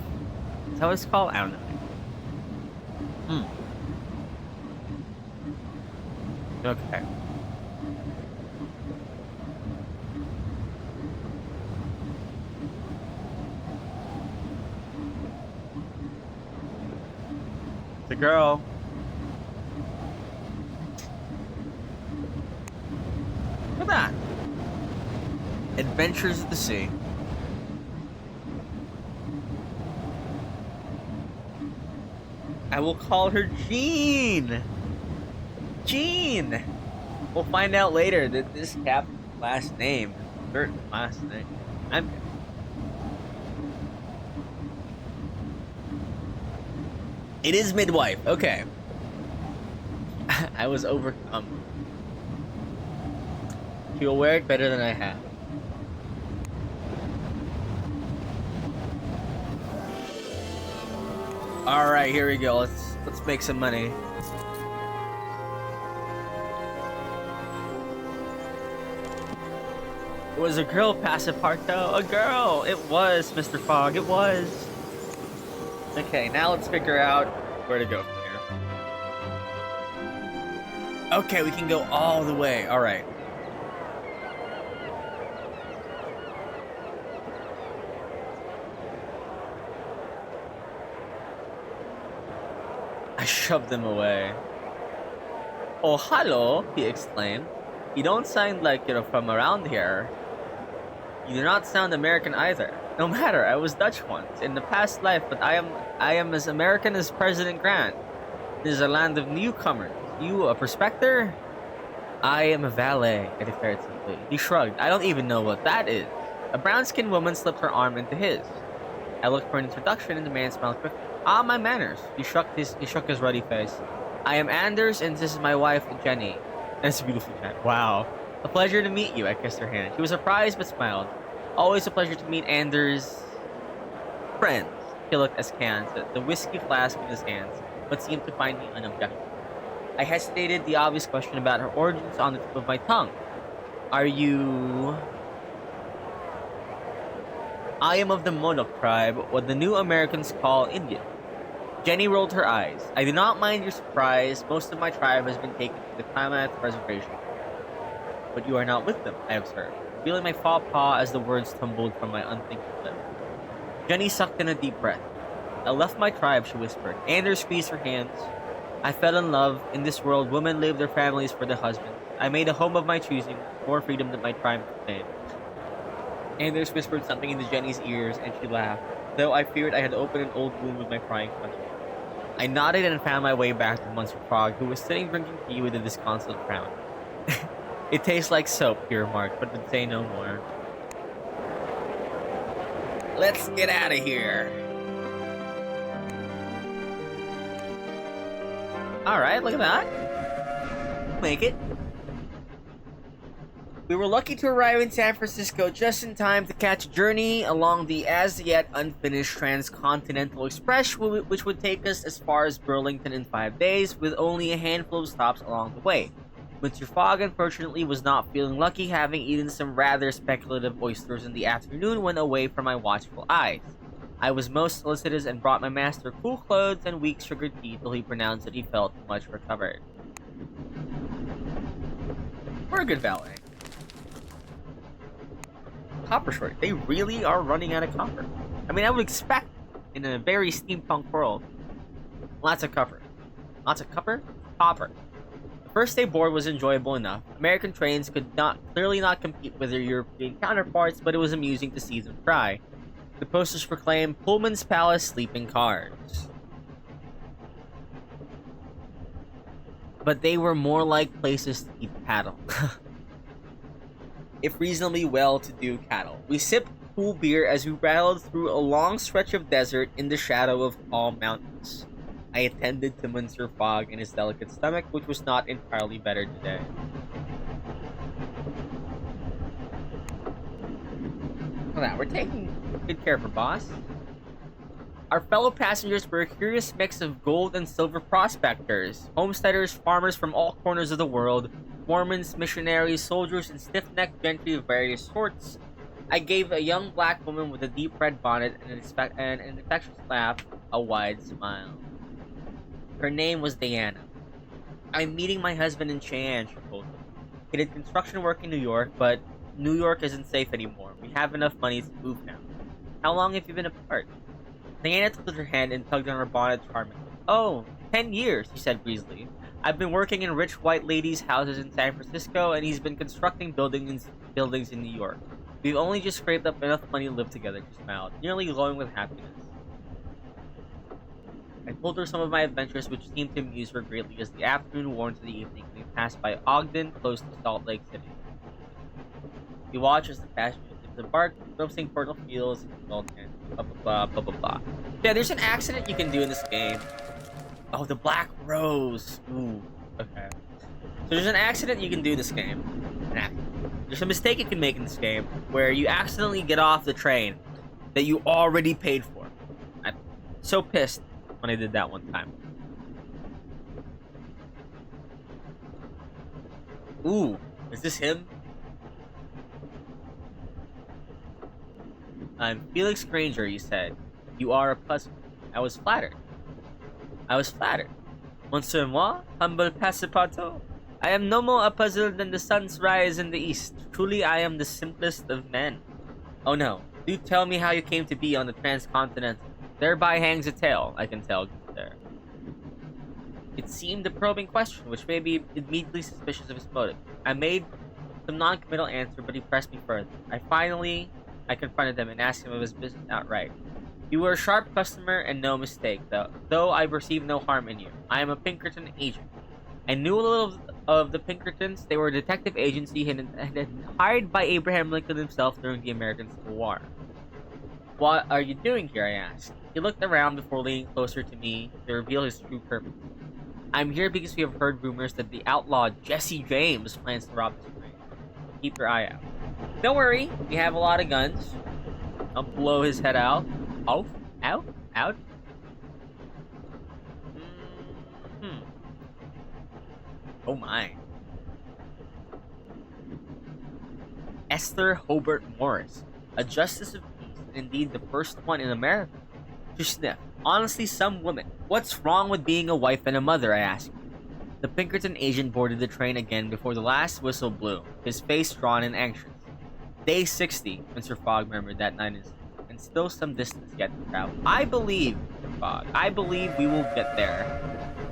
Is that what it's called? I don't know. Okay. The girl. Look at that. Adventures of the Sea. I will call her Jean. Jean. We'll find out later that this captain's last name, certain last name. It is midwife. Okay. I was overcome. She will wear it better than I have. All right, here we go. Let's make some money. It was a girl, Passepartout. A girl. It was, Mr. Fogg. It was. Okay, now let's figure out where to go from here. Okay, we can go all the way. All right. I shoved them away. Oh, hello, he exclaimed. You don't sound like you're from around here. You do not sound American either. No matter, I was Dutch once, in the past life, but I am as American as President Grant. This is a land of newcomers. You a prospector? I am a valet, I declared simply. He shrugged. I don't even know what that is. A brown-skinned woman slipped her arm into his. I looked for an introduction, and the man smiled quickly. Ah, my manners. He shook his ruddy face. I am Anders, and this is my wife, Jenny. That's a beautiful cat. Wow. A pleasure to meet you. I kissed her hand. She was surprised but smiled. Always a pleasure to meet Anders' friends. He looked askance at the whiskey flask in his hands, but seemed to find me unobjectionable. I hesitated, the obvious question about her origins on the tip of my tongue. Are you... I am of the Modoc tribe, what the new Americans call Indian. Jenny rolled her eyes. I do not mind your surprise. Most of my tribe has been taken to the Klamath Reservation. But you are not with them, I observed, feeling my faux pas as the words tumbled from my unthinking lips. Jenny sucked in a deep breath. I left my tribe, she whispered. Anders squeezed her hands. I fell in love. In this world, women leave their families for their husbands. I made a home of my choosing, more freedom than my tribe contained. Anders whispered something into Jenny's ears, and she laughed, though I feared I had opened an old wound with my crying question. I nodded and found my way back to Monsieur Fogg, who was sitting drinking tea with a disconsolate frown. It tastes like soap, he remarked, but would say no more. Let's get out of here. Alright, look at that. Make it. We were lucky to arrive in San Francisco just in time to catch a journey along the as-yet unfinished Transcontinental Express, which would take us as far as Burlington in 5 days, with only a handful of stops along the way. Mr. Fogg, unfortunately, was not feeling lucky, having eaten some rather speculative oysters in the afternoon when away from my watchful eyes. I was most solicitous and brought my master cool clothes and weak sugared tea till he pronounced that he felt much recovered. We're a good valet. Copper short. They really are running out of copper. I mean, I would expect in a very steampunk world, lots of copper. Lots of copper? Copper. The first day board was enjoyable enough. American trains could clearly not compete with their European counterparts, but it was amusing to see them try. The posters proclaimed Pullman's Palace sleeping cars. But they were more like places to keep cattle. If reasonably well-to-do cattle. We sipped cool beer as we rattled through a long stretch of desert in the shadow of tall mountains. I attended to Mr. Fogg and his delicate stomach, which was not entirely better today. Look at that, we're taking good care of our boss. Our fellow passengers were a curious mix of gold and silver prospectors, homesteaders, farmers from all corners of the world, Mormons, missionaries, soldiers, and stiff-necked gentry of various sorts. I gave a young black woman with a deep red bonnet and an infectious laugh a wide smile. Her name was Diana. I'm meeting my husband in Cheyenne, she told me. He did construction work in New York, but New York isn't safe anymore. We have enough money to move now. How long have you been apart? Diana tilted her hand and tugged on her bonnet charmingly. Oh, 10 years, he said breezily. I've been working in rich white ladies' houses in San Francisco, and he's been constructing buildings in New York. We've only just scraped up enough money to live together, she smiled, nearly glowing with happiness. I told her some of my adventures, which seemed to amuse her greatly as the afternoon wore into the evening, and we passed by Ogden, close to Salt Lake City. We watched as the passengers embarked, noticing fertile fields and blah blah blah blah blah blah. Yeah, there's an accident you can do in this game. Oh, the Black Rose. Ooh, okay. So there's an accident you can do in this game. There's a mistake you can make in this game where you accidentally get off the train that you already paid for. I'm so pissed when I did that one time. Ooh, is this him? I'm Felix Granger, you said. You are a puzzle. I was flattered. Monsieur moi, humble Passepartout. I am no more a puzzle than the sun's rise in the east. Truly, I am the simplest of men. Oh no, do tell me how you came to be on the Transcontinental. Thereby hangs a tale, I can tell there. It seemed a probing question, which made me immediately suspicious of his motive. I made some non-committal answer, but he pressed me further. I confronted him and asked him of his business outright. You were a sharp customer and no mistake, though I perceive no harm in you. I am a Pinkerton agent. I knew a little of the Pinkertons. They were a detective agency hired by Abraham Lincoln himself during the American Civil War. What are you doing here, I asked. He looked around before leaning closer to me to reveal his true purpose. I'm here because we have heard rumors that the outlaw Jesse James plans to rob this train. Keep your eye out. Don't worry, we have a lot of guns. I'll blow his head out. Out? Oh my. Esther Hobart Morris, a justice of peace, and indeed the first one in America. She sniffed. Honestly, some women. What's wrong with being a wife and a mother, I asked. The Pinkerton agent boarded the train again before the last whistle blew, his face drawn and anxious. Day 60, Mr. Fogg murmured that night, and still some distance yet to travel. I believe, Mr. Fogg, I believe we will get there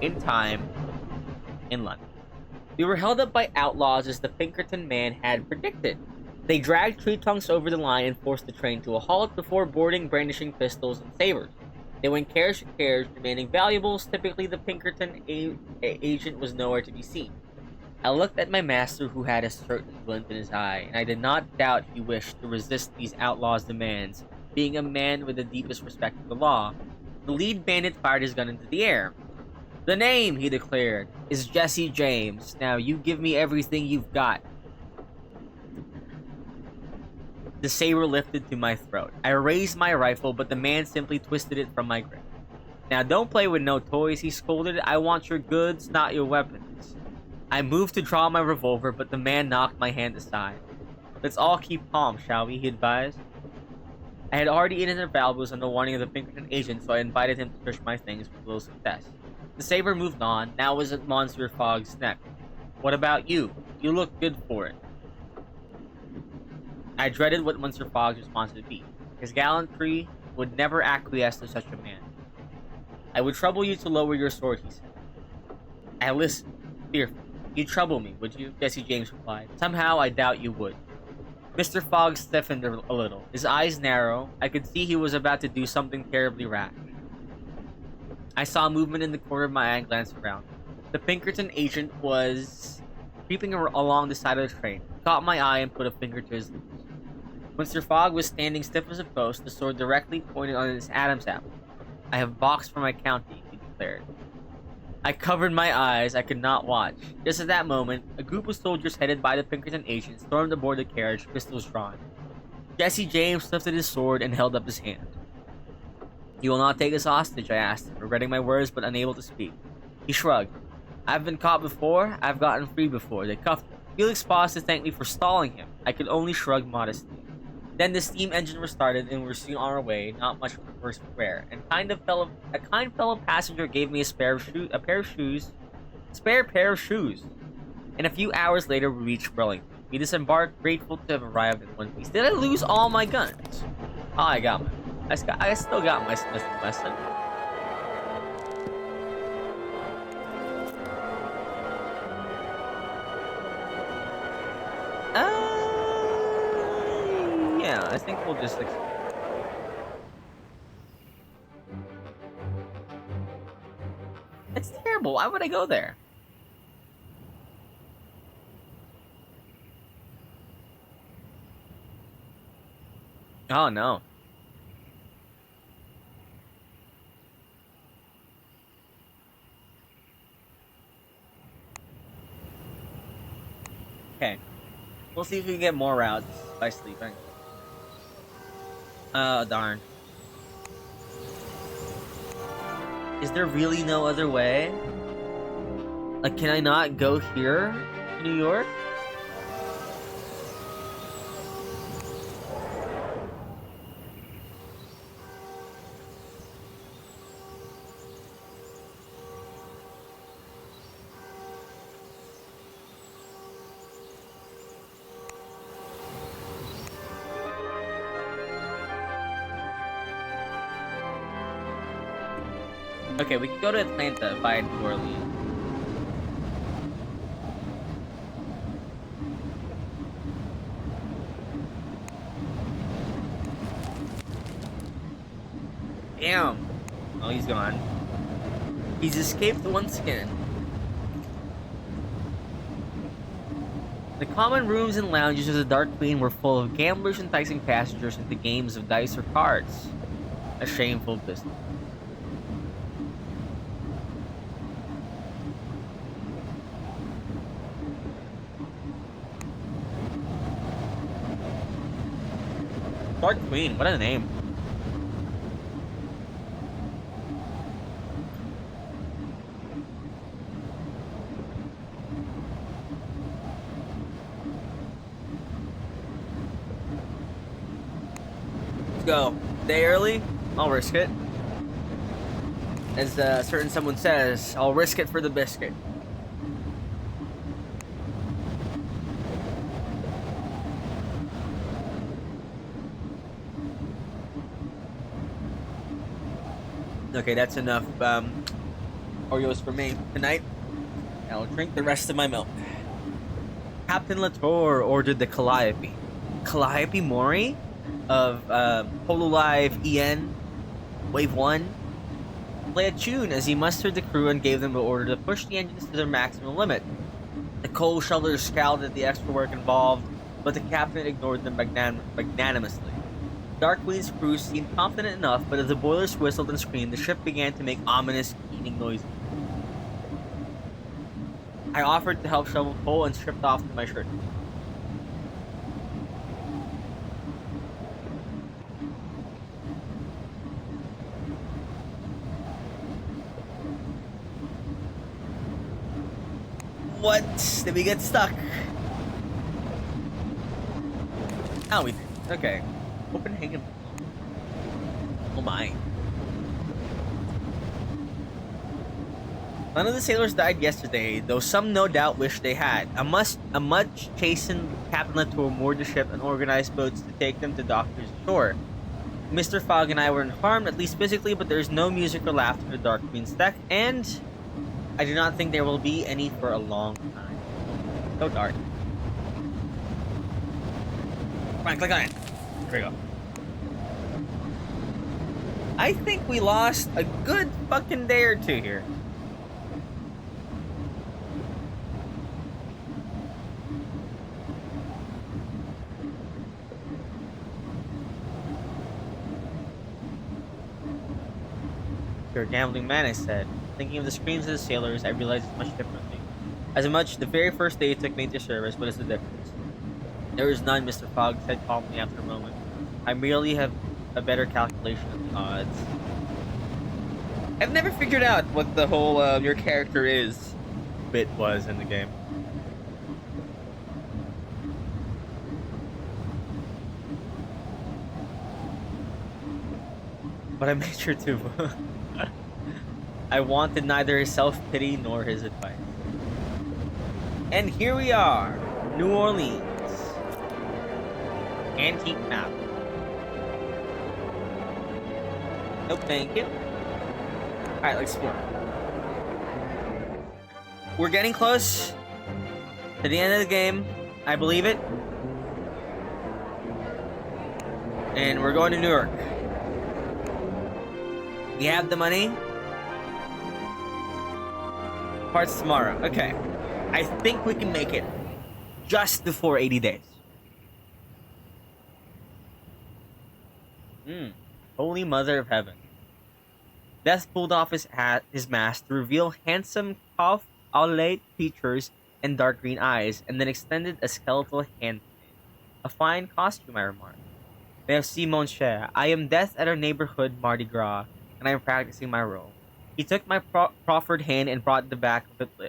in time in London. We were held up by outlaws as the Pinkerton man had predicted. They dragged Tree Trunks over the line and forced the train to a halt before boarding, brandishing pistols and sabers. They went carriage to carriage, demanding valuables. Typically, the Pinkerton agent was nowhere to be seen. I looked at my master, who had a certain glint in his eye, and I did not doubt he wished to resist these outlaws' demands, being a man with the deepest respect for the law. The lead bandit fired his gun into the air. The name, he declared, is Jesse James. Now you give me everything you've got. The saber lifted to my throat. I raised my rifle, but the man simply twisted it from my grip. Now don't play with no toys, he scolded. I want your goods, not your weapons. I moved to draw my revolver, but the man knocked my hand aside. Let's all keep calm, shall we, he advised. I had already eaten their valuables on the warning of the Pinkerton agent, so I invited him to search my things with little success. The saber moved on. Now it was at Monsieur Fogg's neck. What about you? You look good for it. I dreaded what Monsieur Fogg's response would be. His gallantry would never acquiesce to such a man. I would trouble you to lower your sword, he said. I listened, fearful. You'd trouble me, would you? Jesse James replied. Somehow I doubt you would. Mr. Fogg stiffened a little. His eyes narrow. I could see he was about to do something terribly rash. I saw movement in the corner of my eye and glanced around. The Pinkerton agent was creeping along the side of the train. He caught my eye and put a finger to his lips. Mr. Fogg was standing stiff as a post, the sword directly pointed on his Adam's apple. I have boxed for my county, he declared. I covered my eyes. I could not watch. Just at that moment, a group of soldiers headed by the Pinkerton agent stormed aboard the carriage, pistols drawn. Jesse James lifted his sword and held up his hand. You will not take us hostage, I asked him, regretting my words but unable to speak. He shrugged. I've been caught before. I've gotten free before. They cuffed him. Felix paused to thank me for stalling him. I could only shrug modestly. Then the steam engine restarted and we were soon on our way, not much worse for wear. And a kind fellow passenger gave me a spare pair of shoes. And a few hours later, we reached Burlington. We disembarked, grateful to have arrived in one piece. Did I lose all my guns? Oh, I got mine. I still got my Smith & Wesson. Yeah, I think we'll just It's terrible. Why would I go there? Oh no. Okay. We'll see if we can get more routes by sleeping. Oh, darn. Is there really no other way? Like, can I not go here to New York? Okay, we can go to Atlanta via New Orleans. Damn. Oh, he's gone. He's escaped once again. The common rooms and lounges of the Dark Queen were full of gamblers enticing passengers into games of dice or cards. A shameful business. Dark Queen, what a name. Let's go. Day early? I'll risk it. As certain someone says, I'll risk it for the biscuit. Okay, that's enough Oreos for me tonight. I'll drink the rest of my milk. Captain Latour ordered the Calliope. Calliope Mori of Hololive EN Wave 1 play a tune as he mustered the crew and gave them the order to push the engines to their maximum limit. The coal shovelers scowled at the extra work involved, but the captain ignored them magnanimously. Dark Queen's crew seemed confident enough, but as the boilers whistled and screamed, the ship began to make ominous, keening noises. I offered to help shovel coal and stripped off to my shirt. What? Did we get stuck? Oh, we did. Okay. Copenhagen. Oh my. None of the sailors died yesterday, though some no doubt wish they had. A much chastened Captain Latour moored the ship and organized boats to take them to Doctor's shore. Mr. Fogg and I were unharmed, at least physically, but there is no music or laughter in the Dark Queen's deck, and I do not think there will be any for a long time. So dark. Come on, click on it. Here we go. I think we lost a good fucking day or two here. You're a gambling man, I said. Thinking of the screams of the sailors, I realized it's much differently. As much, the very first day you took me into service, what is the difference? There is none, Mr. Fogg said calmly after a moment. I merely have a better calculation of the odds. I've never figured out what the whole your character is bit was in the game. But I made sure to. I wanted neither his self-pity nor his advice. And here we are, New Orleans. Antique map. Nope, thank you. Alright, let's explore. We're getting close to the end of the game. I believe it. And we're going to New York. We have the money. Parts tomorrow. Okay. I think we can make it just before 80 days. Holy Mother of Heaven. Death pulled off his mask to reveal handsome, off-aulate features and dark green eyes, and then extended a skeletal hand. A fine costume, I remarked. Merci, mon cher. I am Death at our neighborhood Mardi Gras, and I am practicing my role. He took my proffered hand and brought the back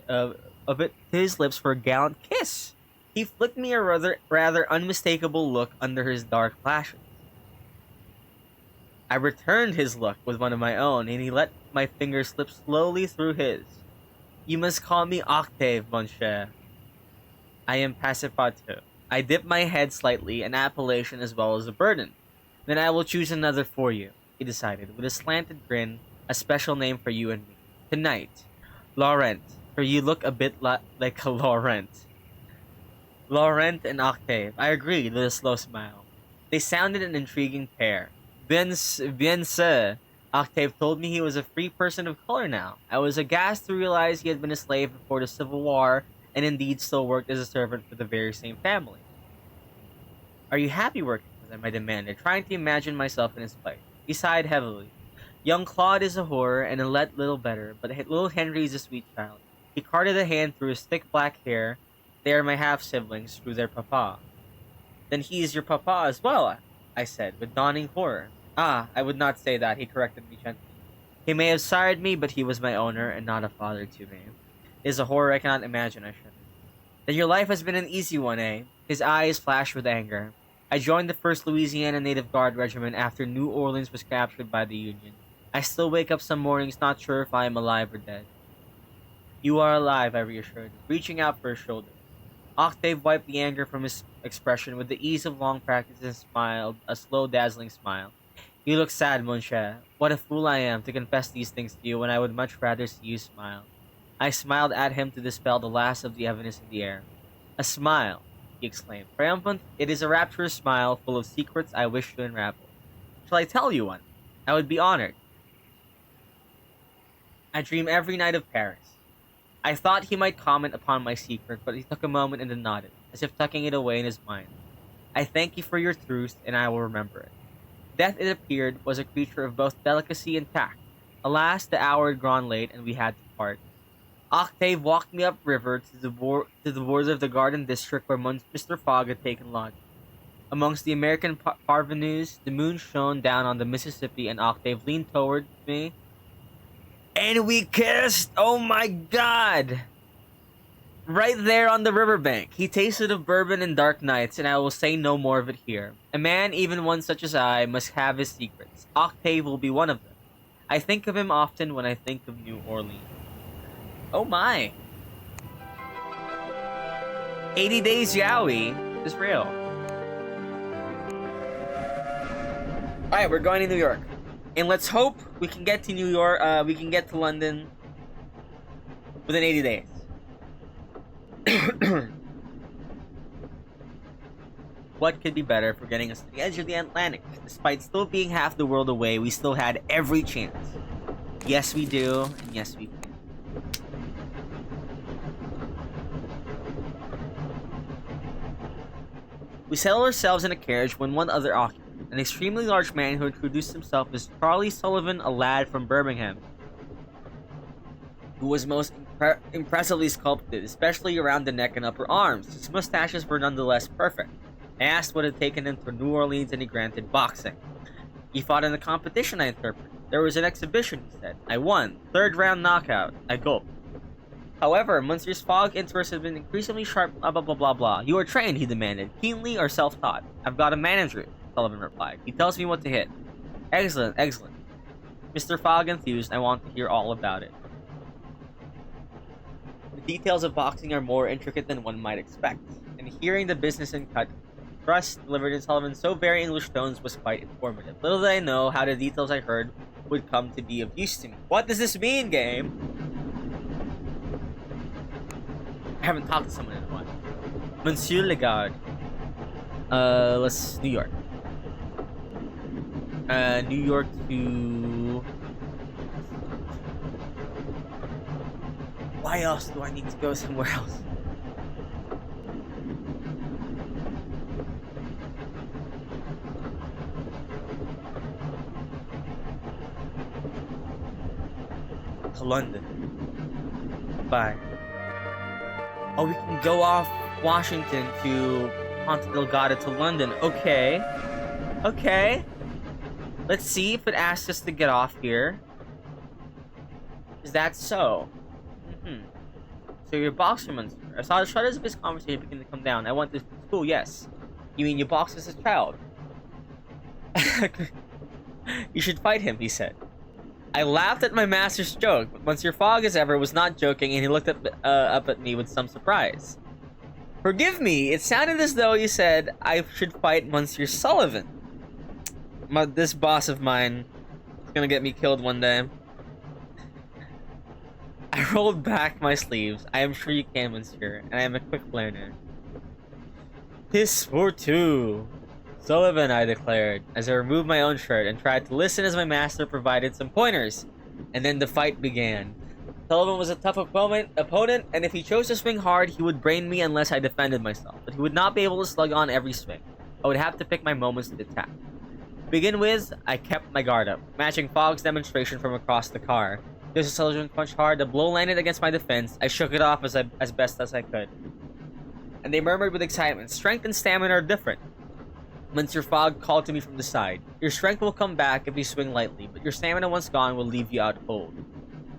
of it to his lips for a gallant kiss. He flicked me a rather unmistakable look under his dark lashes. I returned his look with one of my own, and he let my fingers slip slowly through his. You must call me Octave, mon cher. I am Passepartout. I dip my head slightly, an appellation as well as a burden. Then I will choose another for you, he decided, with a slanted grin, a special name for you and me. Tonight, Laurent, for you look a bit like a Laurent. Laurent and Octave, I agreed with a slow smile. They sounded an intriguing pair. Bien sûr. Octave told me he was a free person of color now. I was aghast to realize he had been a slave before the Civil War, and indeed still worked as a servant for the very same family. Are you happy working for them? I demanded, trying to imagine myself in his place. He sighed heavily. Young Claude is a horror and a little better, but little Henry is a sweet child. He carted a hand through his thick black hair. They are my half-siblings through their papa. Then he is your papa as well, I said, with dawning horror. Ah, I would not say that, he corrected me gently. He may have sired me, but he was my owner and not a father to me. It is a horror I cannot imagine, I shuddered. Then your life has been an easy one, eh? His eyes flashed with anger. I joined the 1st Louisiana Native Guard Regiment after New Orleans was captured by the Union. I still wake up some mornings not sure if I am alive or dead. You are alive, I reassured, reaching out for his shoulder. Octave wiped the anger from his expression with the ease of long practice and smiled, a slow, dazzling smile. You look sad, mon cher. What a fool I am to confess these things to you when I would much rather see you smile. I smiled at him to dispel the last of the heaviness in the air. A smile, he exclaimed. Triumphant, it is a rapturous smile full of secrets I wish to unravel. Shall I tell you one? I would be honored. I dream every night of Paris. I thought he might comment upon my secret, but he took a moment and then nodded, as if tucking it away in his mind. I thank you for your truth, and I will remember it. Death, it appeared, was a creature of both delicacy and tact. Alas, the hour had grown late, and we had to part. Octave walked me upriver to the borders of the garden district where Mr. Fogg had taken lodging. Amongst the American parvenus, the moon shone down on the Mississippi, and Octave leaned towards me, and we kissed! Oh my god! Right there on the riverbank. He tasted of bourbon and dark nights, and I will say no more of it here. A man, even one such as I, must have his secrets. Octave will be one of them. I think of him often when I think of New Orleans. Oh my. 80 Days Yowie is real. Alright, we're going to New York. And let's hope we can get to New York, we can get to London within 80 days. What could be better for getting us to the edge of the Atlantic? Despite still being half the world away, we still had every chance. Yes, we do, and yes, we can. We settled ourselves in a carriage when one other occupant, an extremely large man who introduced himself as Charlie Sullivan, a lad from Birmingham, who was most impressively sculpted, especially around the neck and upper arms. His mustaches were nonetheless perfect. I asked what had taken him to New Orleans, and he granted boxing. He fought in a competition, I interpreted. There was an exhibition, he said. I won. 3rd round knockout. I gulped. However, Monsieur Fogg's interest had been increasingly sharp, blah blah blah blah blah. You are trained, he demanded, keenly or self-taught? I've got a manager, Sullivan replied. He tells me what to hit. Excellent, excellent. Mr. Fogg enthused, I want to hear all about it. The details of boxing are more intricate than one might expect, and hearing the business and cut thrust delivered in Sullivan's so very English tones was quite informative. Little did I know how the details I heard would come to be of use to me. What does this mean, game? I haven't talked to someone in a while. Monsieur Legarde. New York. New York to... Why else do I need to go somewhere else? To London. Bye. Oh, we can go off Washington to Ponte Delgado to London. Okay. Okay. Let's see if it asks us to get off here. Is that so? So you're a boxer, Monsieur. I saw the shutters of his conversation begin to come down. I went to school, yes. You mean you boxed as a child? You should fight him, he said. I laughed at my master's joke, but Monsieur Fogg, as ever, was not joking, and he looked up at me with some surprise. Forgive me, it sounded as though you said I should fight Monsieur Sullivan. This boss of mine is gonna get me killed one day. I rolled back my sleeves. I am sure you can, Monsieur, and I am a quick learner. Piss for two. Sullivan, I declared, as I removed my own shirt and tried to listen as my master provided some pointers. And then the fight began. Sullivan was a tough opponent, and if he chose to swing hard, he would brain me unless I defended myself. But he would not be able to slug on every swing. I would have to pick my moments to attack. To begin with, I kept my guard up, matching Fogg's demonstration from across the car. Just as Sullivan punched hard, the blow landed against my defense. I shook it off as best as I could. And they murmured with excitement. Strength and stamina are different. Monsieur Fogg called to me from the side. Your strength will come back if you swing lightly, but your stamina once gone will leave you out cold.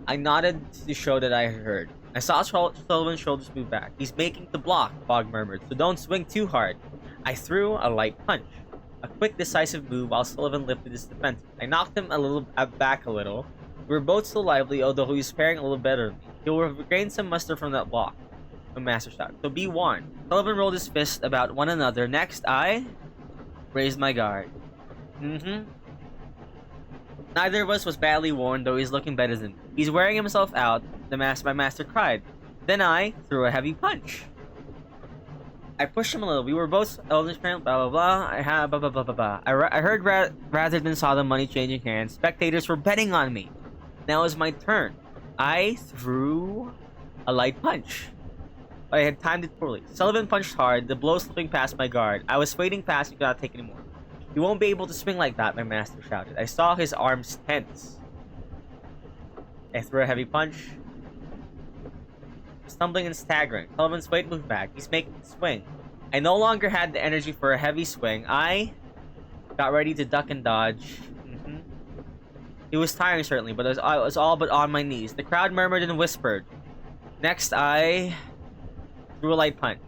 I nodded to show that I had heard. I saw Sullivan's shoulders move back. He's making the block, Fogg murmured, so don't swing too hard. I threw a light punch. A quick, decisive move while Sullivan lifted his defense. I knocked him back a little. We were both still lively, although he was faring a little better than me. He will have gained some muster from that block. A master shot. So be warned. Sullivan rolled his fists about one another. Next, I raised my guard. Neither of us was badly worn, though he's looking better than me. He's wearing himself out, my master cried. Then I threw a heavy punch. I pushed him a little. We were both elders, blah blah blah. I heard rather than saw the money changing hands. Spectators were betting on me. Now it was my turn. I threw a light punch. But I had timed it poorly. Sullivan punched hard, the blow slipping past my guard. I was fading fast and could not take anymore. You won't be able to swing like that, my master shouted. I saw his arms tense. I threw a heavy punch. stumbling and staggering. Sullivan's weight moved back. He's making the swing. I no longer had the energy for a heavy swing. I got ready to duck and dodge. It was tiring, certainly, but I was all but on my knees. The crowd murmured and whispered. Next, I threw a light punch.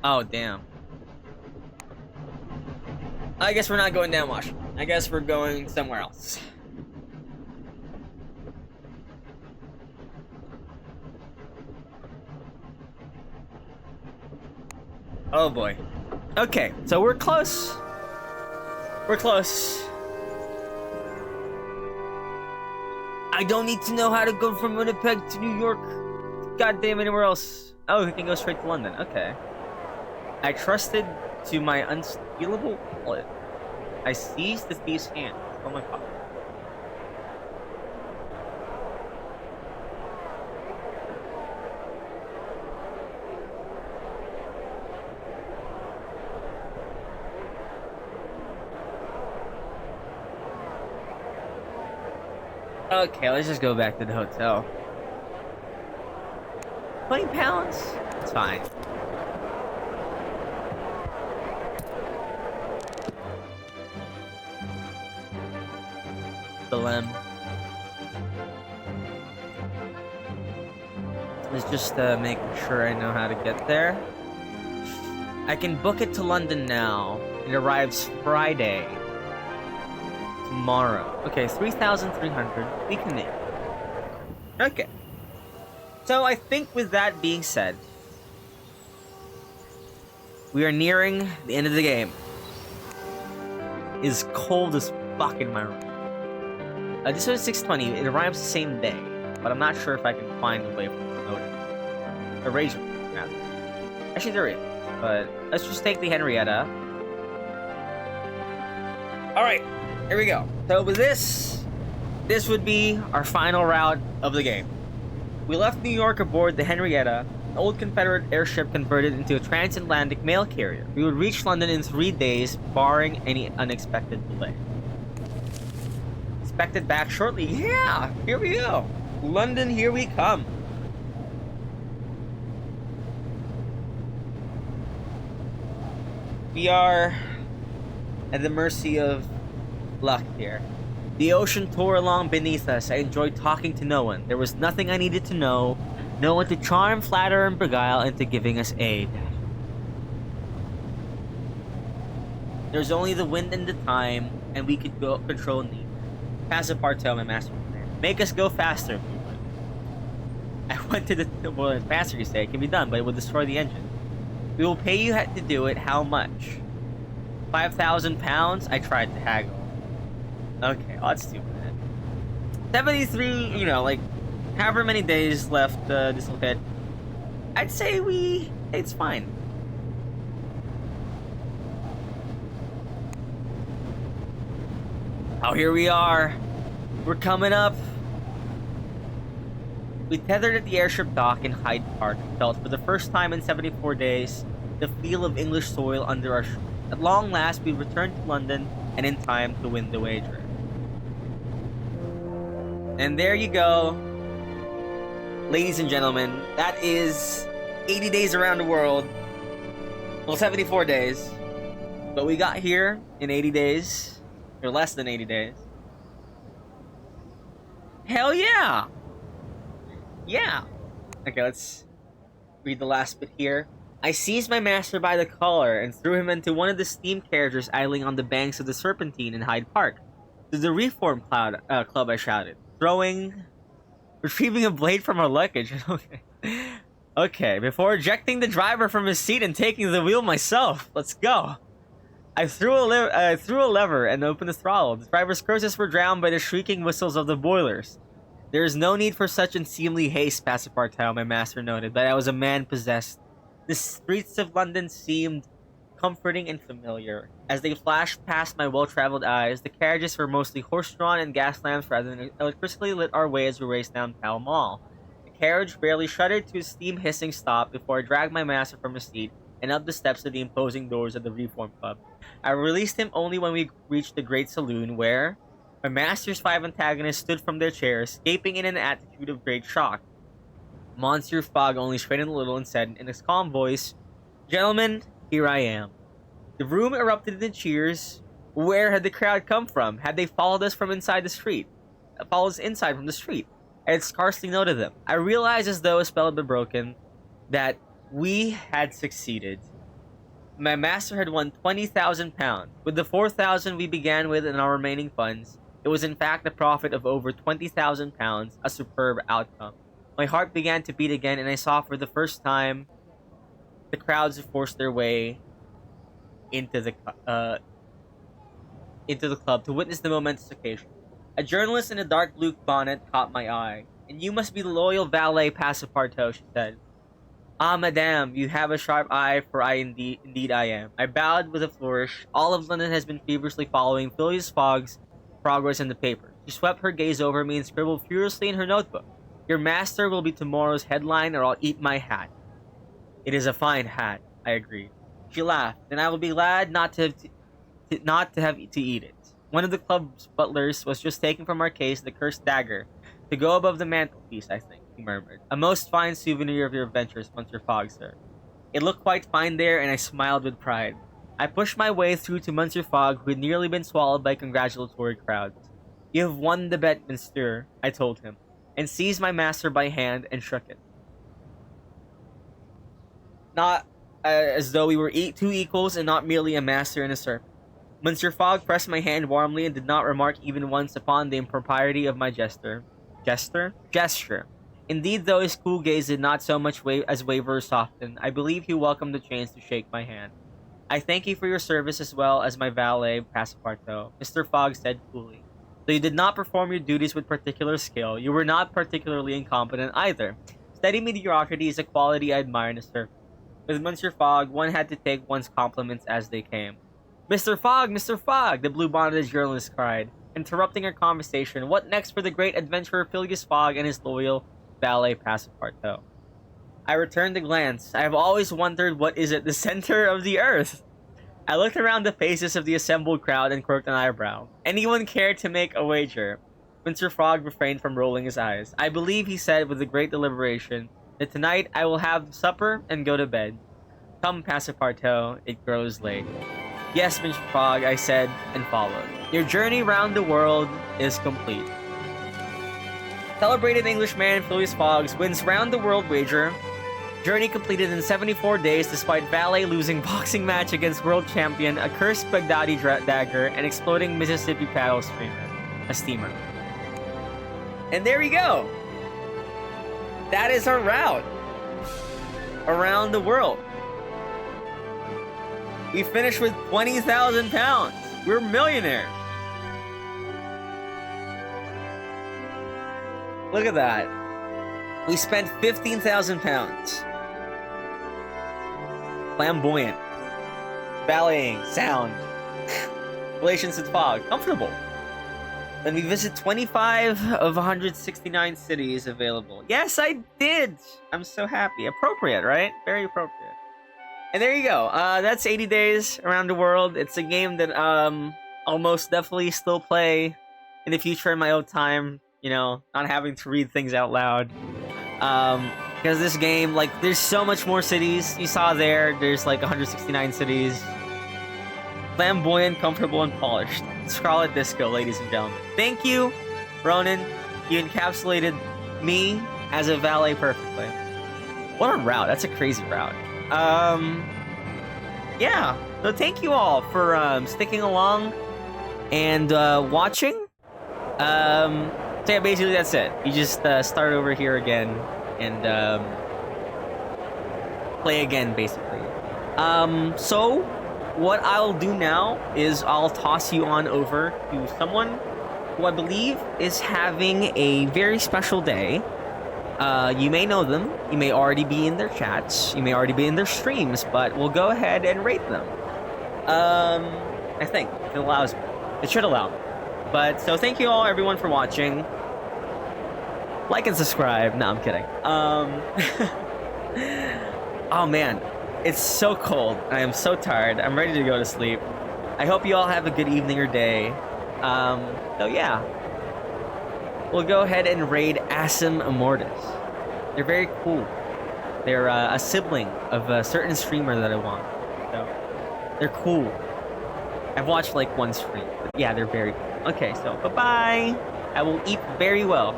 Oh, damn. I guess we're not going down Washington. I guess we're going somewhere else. Oh boy. Okay, so we're close. We're close. I don't need to know how to go from Winnipeg to New York. Goddamn, anywhere else. Oh, we can go straight to London. Okay. I trusted to my unstealable wallet. I seized the thief's hand. Oh my god. Okay, let's just go back to the hotel. 20 pounds? It's fine. The limb. It's just making sure I know how to get there. I can book it to London now. It arrives Friday. Tomorrow. Okay, 3,300. We can make it. Okay. So I think with that being said, we are nearing the end of the game. It is cold as fuck in my room. This was 620. It arrives the same day, but I'm not sure if I can find a way for this note. A razor, rather. Actually, there is. But let's just take the Henrietta. Alright, here we go. So with this would be our final route of the game. We left New York aboard the Henrietta, an old Confederate airship converted into a transatlantic mail carrier. We would reach London in 3 days, barring any unexpected delay. Expected back shortly. Yeah, here we go. London, here we come. We are at the mercy of luck here. The ocean tore along beneath us. I enjoyed talking to no one. There was nothing I needed to know. No one to charm, flatter, and beguile into giving us aid. There's only the wind and the time, and we could go control neither. Passepartout, my master plan. Make us go faster. I wanted to, well, faster you say, it can be done, but it will destroy the engine. We will pay you to do it. How much? 5,000 pounds? I tried to haggle. Okay, well, that's too bad. 73, you know, like, however many days left this will hit. I'd say it's fine. Oh, here we are. We're coming up. We tethered at the airship dock in Hyde Park and felt for the first time in 74 days the feel of English soil under our shoulders. At long last, we returned to London and in time to win the wager. And there you go. Ladies and gentlemen, that is 80 days around the world. Well, 74 days. But we got here in 80 days. Or less than 80 days. Hell yeah! Yeah! Okay, let's read the last bit here. I seized my master by the collar and threw him into one of the steam carriages idling on the banks of the Serpentine in Hyde Park. To the Reform Club, I shouted, retrieving a blade from our luggage. Okay, before ejecting the driver from his seat and taking the wheel myself. Let's go. I threw a lever and opened the throttle. The driver's curses were drowned by the shrieking whistles of the boilers. There is no need for such unseemly haste, Passepartout, my master noted, but I was a man possessed. The streets of London seemed comforting and familiar. As they flashed past my well-traveled eyes, the carriages were mostly horse-drawn and gas lamps rather than electrically lit our way as we raced down Pall Mall. The carriage barely shuddered to a steam-hissing stop before I dragged my master from his seat and up the steps of the imposing doors of the Reform Club. I released him only when we reached the great saloon where, My master's 5 antagonists stood from their chairs, gaping in an attitude of great shock. Monsieur Fogg only straightened a little and said in his calm voice, "Gentlemen, here I am." The room erupted in cheers. Where had the crowd come from? Had they followed us from inside the street? Followed us inside from the street? I had scarcely noted them. I realized, as though a spell had been broken, that we had succeeded. My master had won £20,000. With the 4,000 we began with and our remaining funds, it was in fact a profit of over £20,000, a superb outcome. My heart began to beat again, and I saw for the first time the crowds who forced their way into the club to witness the momentous occasion. A journalist in a dark blue bonnet caught my eye. "And you must be the loyal valet Passepartout," she said. "Ah, madame, you have a sharp eye, for indeed I am." I bowed with a flourish. All of London has been feverishly following Phileas Fogg's progress in the paper. She swept her gaze over me and scribbled furiously in her notebook. "Your master will be tomorrow's headline, or I'll eat my hat." "It is a fine hat," I agreed. She laughed. "Then I will be glad not to have to eat it." One of the club's butlers was just taking from our case the cursed dagger, to go above the mantelpiece, I think, he murmured. "A most fine souvenir of your adventures, Monsieur Fogg, sir." It looked quite fine there, and I smiled with pride. I pushed my way through to Monsieur Fogg, who had nearly been swallowed by congratulatory crowds. "You have won the bet, monsieur," I told him, and seized my master by hand and shook it. Not as though we were two equals and not merely a master and a servant. Monsieur Fogg pressed my hand warmly and did not remark even once upon the impropriety of my gesture. Gesture. Indeed, though his cool gaze did not so much as waver or soften, I believe he welcomed the chance to shake my hand. "I thank you for your service as well as my valet, Passepartout," Mr. Fogg said coolly. "Though you did not perform your duties with particular skill, you were not particularly incompetent either. Steady mediocrity is a quality I admire in a servant." With Monsieur Fogg, one had to take one's compliments as they came. "Mr. Fogg! Mr. Fogg!" the blue-bonneted journalist cried, interrupting our conversation. "What next for the great adventurer Phileas Fogg and his loyal valet Passepartout?" I returned the glance. I have always wondered what is at the center of the earth. I looked around the faces of the assembled crowd and quirked an eyebrow. Anyone care to make a wager? Mr. Fogg refrained from rolling his eyes. "I believe," he said with a great deliberation, "that tonight I will have supper and go to bed. Come, Passepartout, it grows late." "Yes, Mr. Fogg," I said, and followed. Your journey round the world is complete. Celebrated Englishman Phileas Fogg wins round-the-world wager. Journey completed in 74 days despite valet losing boxing match against world champion, a cursed Baghdadi dagger, and exploding Mississippi paddle steamer. And there we go. That is our route around the world. We finished with £20,000. We're millionaires. Look at that. We spent £15,000. Flamboyant. Balleting. Sound. Relations with Fogg. Comfortable. Then we visit 25 of 169 cities available. Yes, I did. I'm so happy. Appropriate, right? Very appropriate. And there you go. That's 80 Days Around the World. It's a game that I'll most definitely still play in the future in my own time. You know, not having to read things out loud. Because this game, like, there's so much more cities. You saw there's like 169 cities. Flamboyant, comfortable, and polished. Scarlet Disco, ladies and gentlemen. Thank you, Ronan. You encapsulated me as a valet perfectly. What a route. That's a crazy route. Yeah. So thank you all for sticking along and watching. So yeah, basically that's it. You just start over here again and play again, basically. So what I'll do now is I'll toss you on over to someone who I believe is having a very special day. You may know them. You may already be in their chats. You may already be in their streams, but we'll go ahead and rate them. I think if it allows me. It should allow me. But so thank you all, everyone, for watching. Like and subscribe. No, I'm kidding. Oh man, it's so cold. I am so tired. I'm ready to go to sleep. I hope you all have a good evening or day. So yeah, we'll go ahead and raid Asim Immortus. They're very cool. They're a sibling of a certain streamer that I want. So they're cool. I've watched like one stream, but yeah, they're very cool. Okay, so bye-bye. I will eat very well.